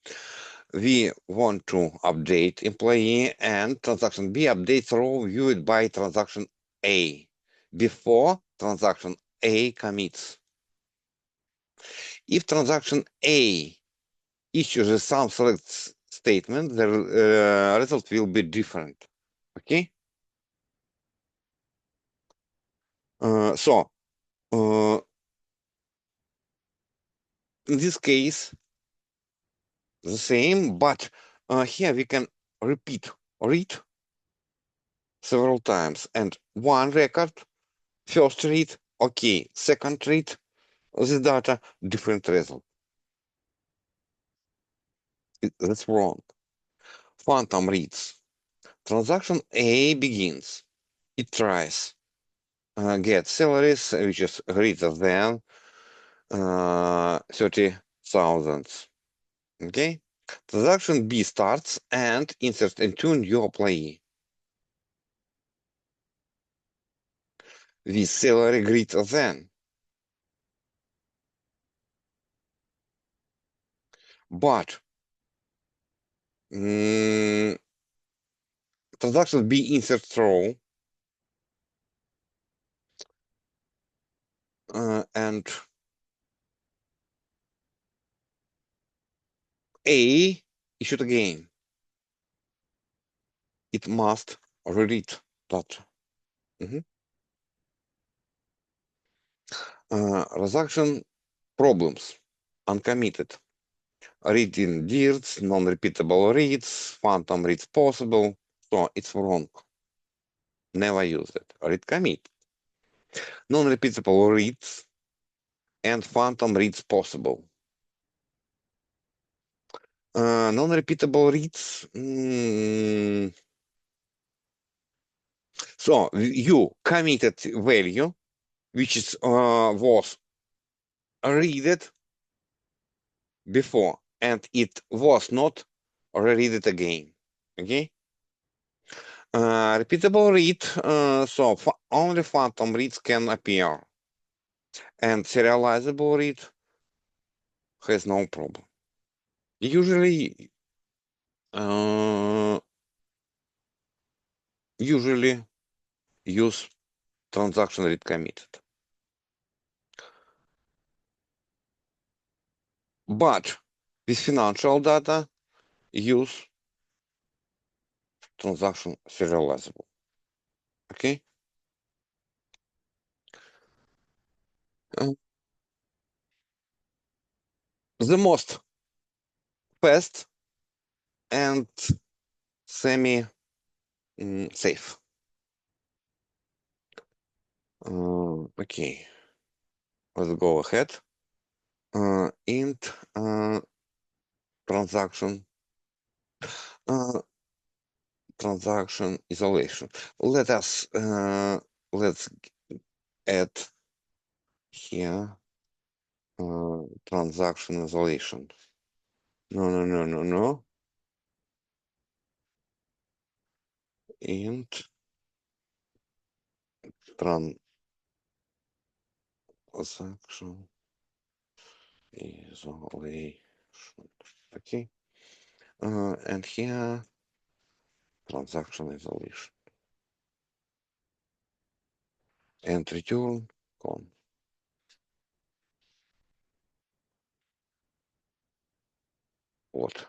We want to update employee, and transaction B updates row viewed by transaction A before transaction A commits. If transaction A issues some select statement, the result will be different. Okay. So in this case, the same, but here we can read several times, and one record, first read, okay, second read, this data, different result. That's wrong. Phantom reads. Transaction A begins. It tries get salaries, which is greater than 30,000. Okay. Transaction B starts and insert into new employee with salary greater than. But transaction B insert row and A issued again. It must read that. Transaction problems. Uncommitted. Reading dears, non-repeatable reads, phantom reads possible. So it's wrong. Never use it. Read commit. Non-repeatable reads and phantom reads possible. Non-repeatable reads. So you committed value, which is was read before, and it was not read it again. Okay. Repeatable read. So only phantom reads can appear, and serializable read has no problem. Usually use transaction read committed. But with financial data, use transaction serializable. Okay. The most fast and semi safe. Okay. Let's go ahead. Int transaction transaction isolation. Let's add here transaction isolation. No. Int transaction isolation. Okay. And here transaction isolation. And return con. What?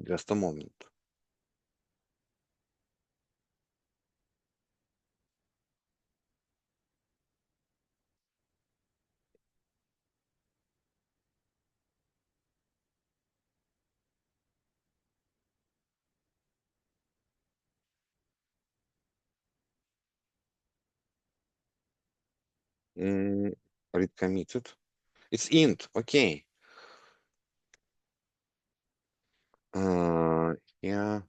Just a moment. Read committed. It's int. Okay. Yeah. Yeah.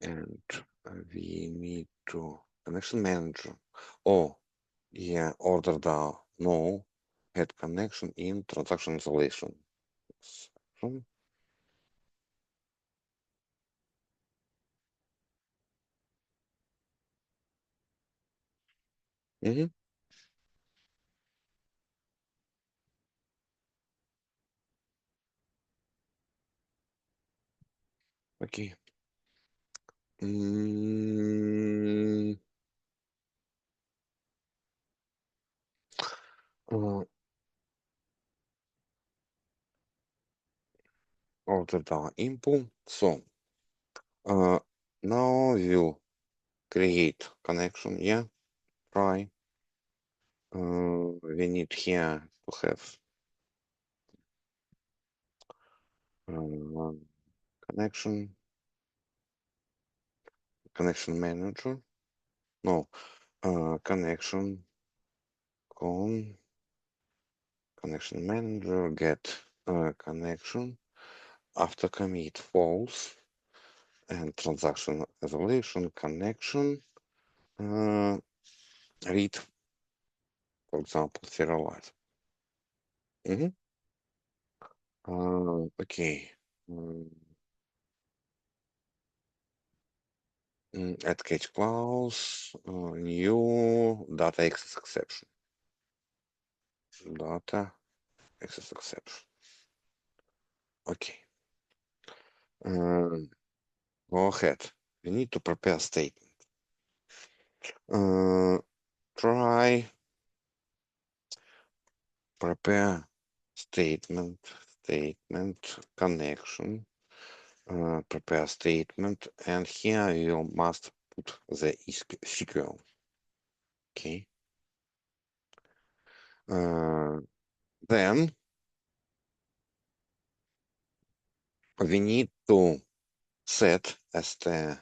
And we need to connection manager. Oh, yeah. Order down. No. Add connection in transaction isolation. Mm-hmm. Okay. of the data input. So now we'll create connection. Yeah, try. We need here to have connection manager. No, connection manager get connection after commit false and transaction isolation connection read, for example, serialize. Okay. Add catch clause, new data access exception. Data access exception. Okay. Go ahead. We need to prepare statement. Try prepare statement connection. Prepare statement, and here you must put the SQL. Okay. Then we need to set as the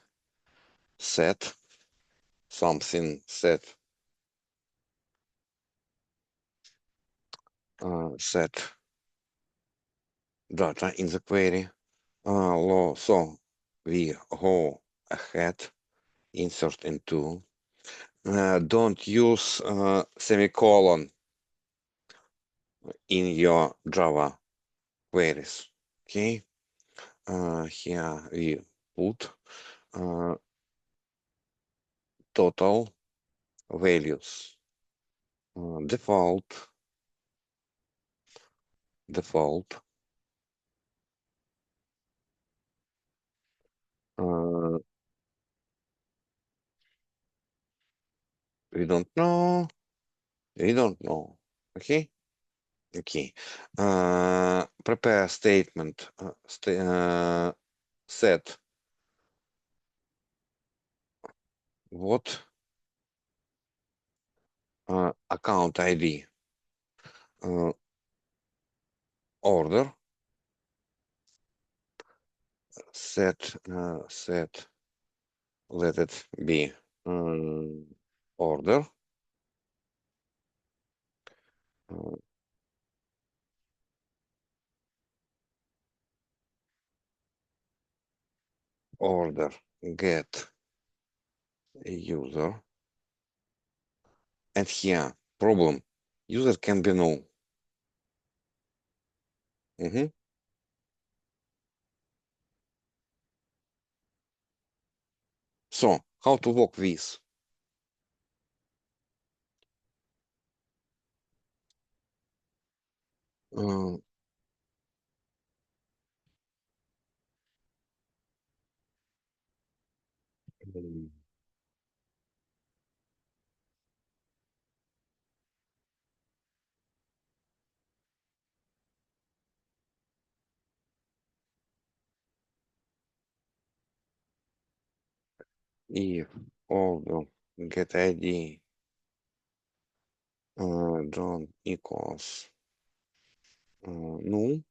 set something set set data in the query. So we go ahead, insert into. Don't use semicolon in your Java queries. Okay. Here we put total values. Default we don't know. Okay. Prepare statement set what account ID order set let it be order order get user, and here problem user can be null. So how to work with? If order get ID don't equals null,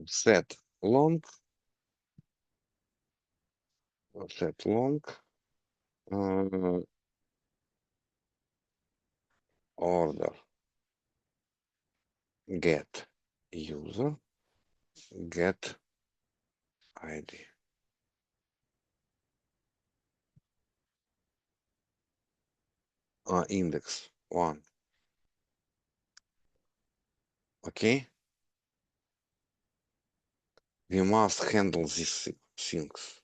set long order get user get ID. Index 1. Okay. We must handle these things.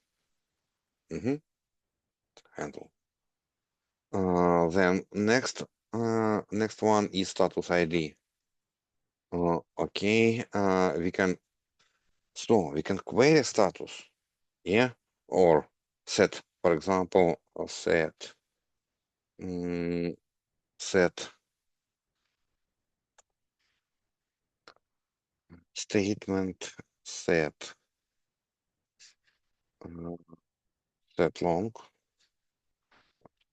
Handle. Then next Next one is status ID. Okay, we can query status, yeah, or set, for example, set statement, set long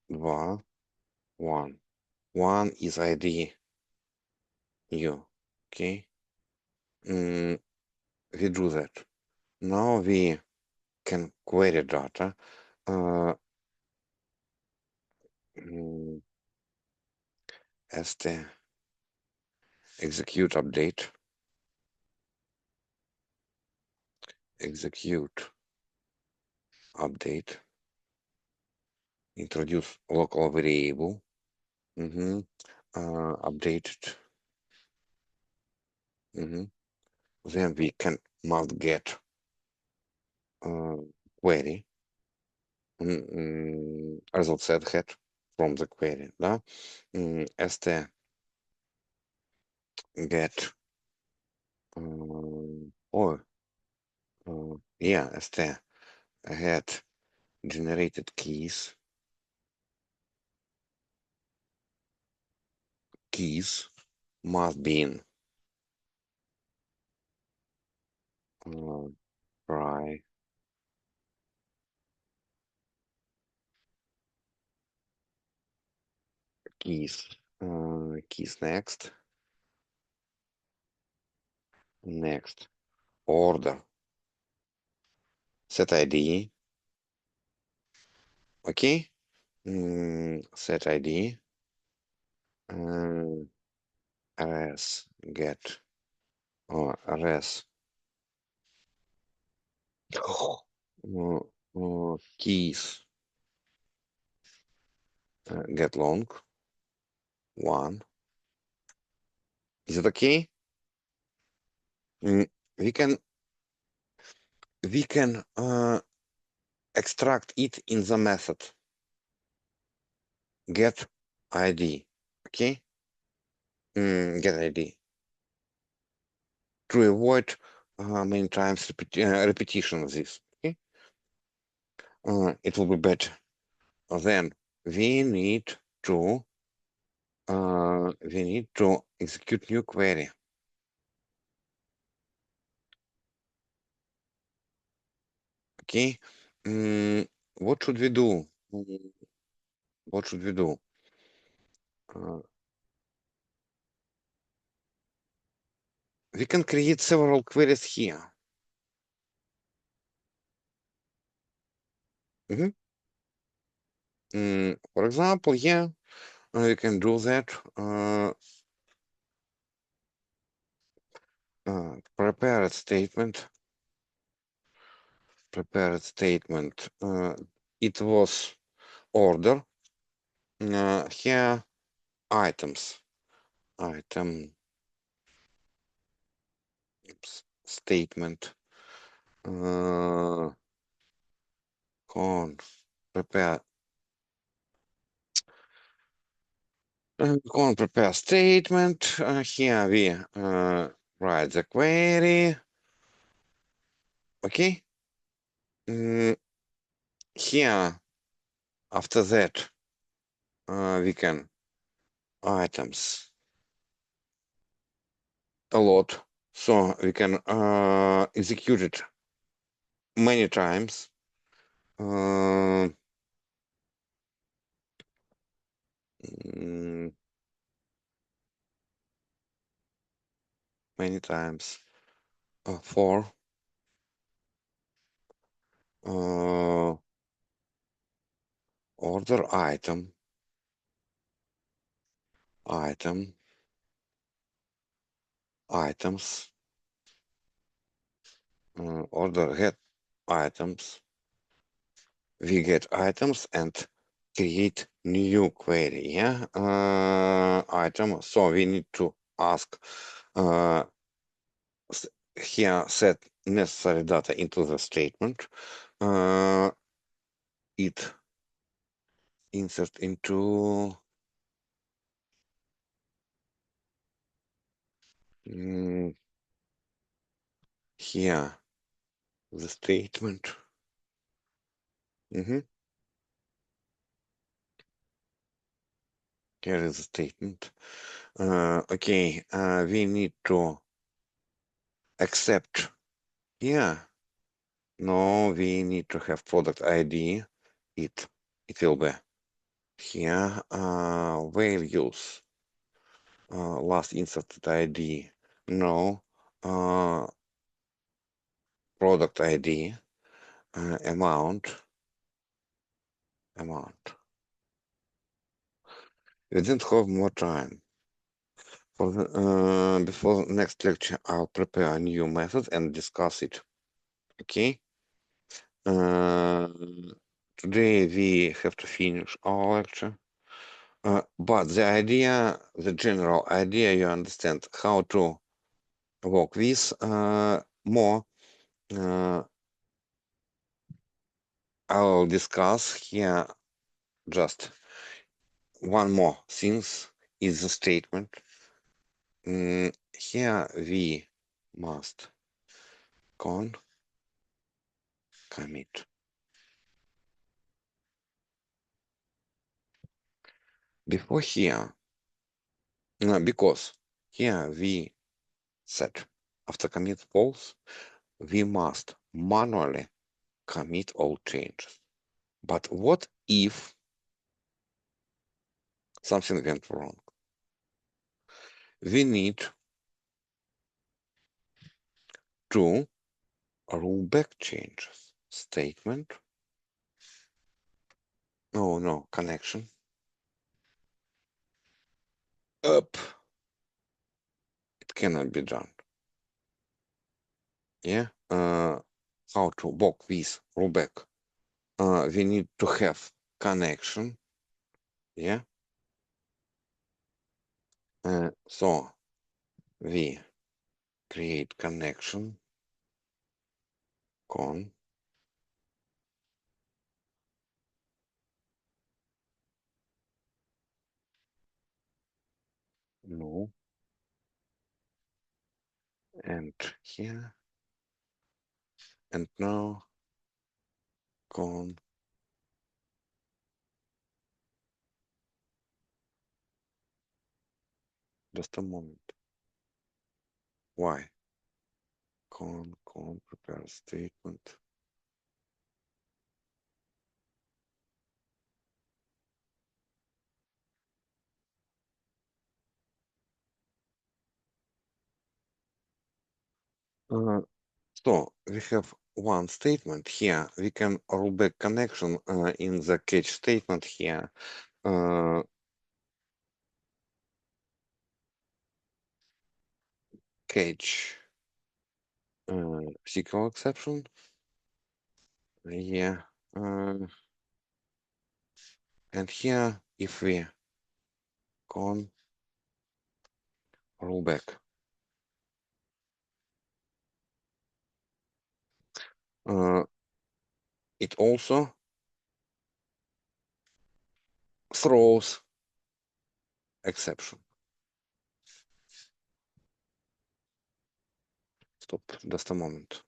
2 1. 1 is ID new. Okay, we do that. Now we can query data. St execute update. Introduce local variable. Updated. Then we must get query result set head from the query. Да? St get st get generated keys must be in try keys next order set ID. Okay, set ID res get res keys get long 1. Is it okay? We can extract it in the method get ID. Okay, get ID to avoid many times repetition of this. Okay, it will be better. Then we need to execute new query. Okay, what should we do? We can create several queries here. For example, yeah, you can do that. Prepared statement. It was order. Here items. Statement. Prepare statement. Here we write the query. Okay. Here after that we can items a lot, so we can execute it many times. Many times for order items order get items. We get items and create new query. Yeah, item. So we need to ask here set necessary data into the statement. It insert into Here the statement. Here is the statement. Okay, we need to accept here. No, we need to have product ID. It will be here. Values. Last inserted ID. No. Product ID. Amount. We didn't have more time. For the, before the next lecture, I'll prepare a new method and discuss it. Okay. Today we have to finish our lecture. But the general idea, you understand how to work with more. I'll discuss here just one more thing is the statement. Here we must commit. Before here, because here we set after commit false, we must manually commit all changes. But what if something went wrong? We need to rollback changes. Statement. Oh no, connection. Up. It cannot be done. Yeah. How to work with rollback? We need to have connection. Yeah. So we create connection con no and here and now con just a moment. Why? Con prepare statement. So we have one statement here. We can rollback connection in the catch statement here. Catch SQL exception. Yeah. And here, if we con rollback, it also throws exception. Stop, just a moment.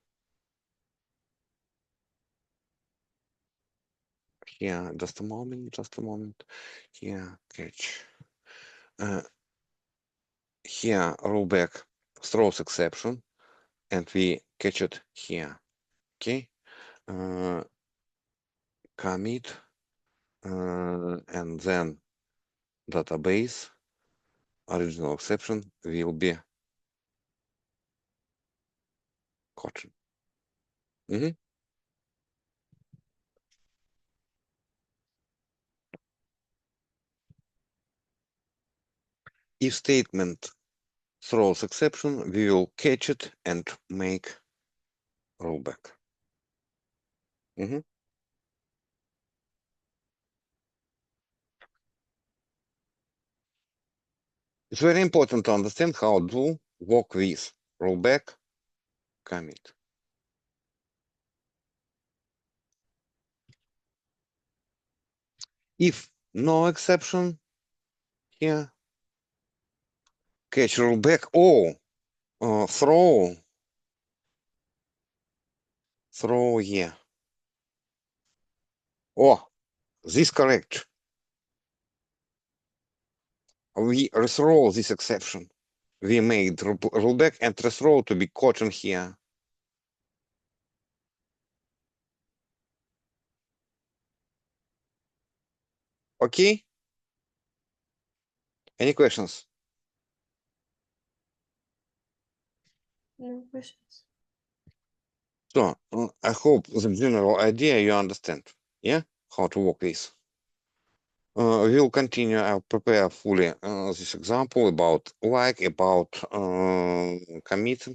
Here, just a moment. Here, catch. Here, rollback throws exception, and we catch it here. Okay. Commit, and then database original exception will be caught. If statement throws exception, we will catch it and make rollback. It's very important to understand how to work with rollback commit. If no exception here, catch rollback. Oh, Throw, yeah. Oh, this correct. We rethrow this exception. We made rollback and rethrow to be caught in here. Okay? Any questions? No questions. So, I hope the general idea you understand, yeah? How to work this. We'll continue. I'll prepare fully this example about about commit,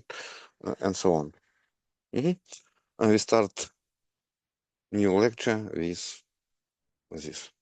and so on. We start new lecture with this.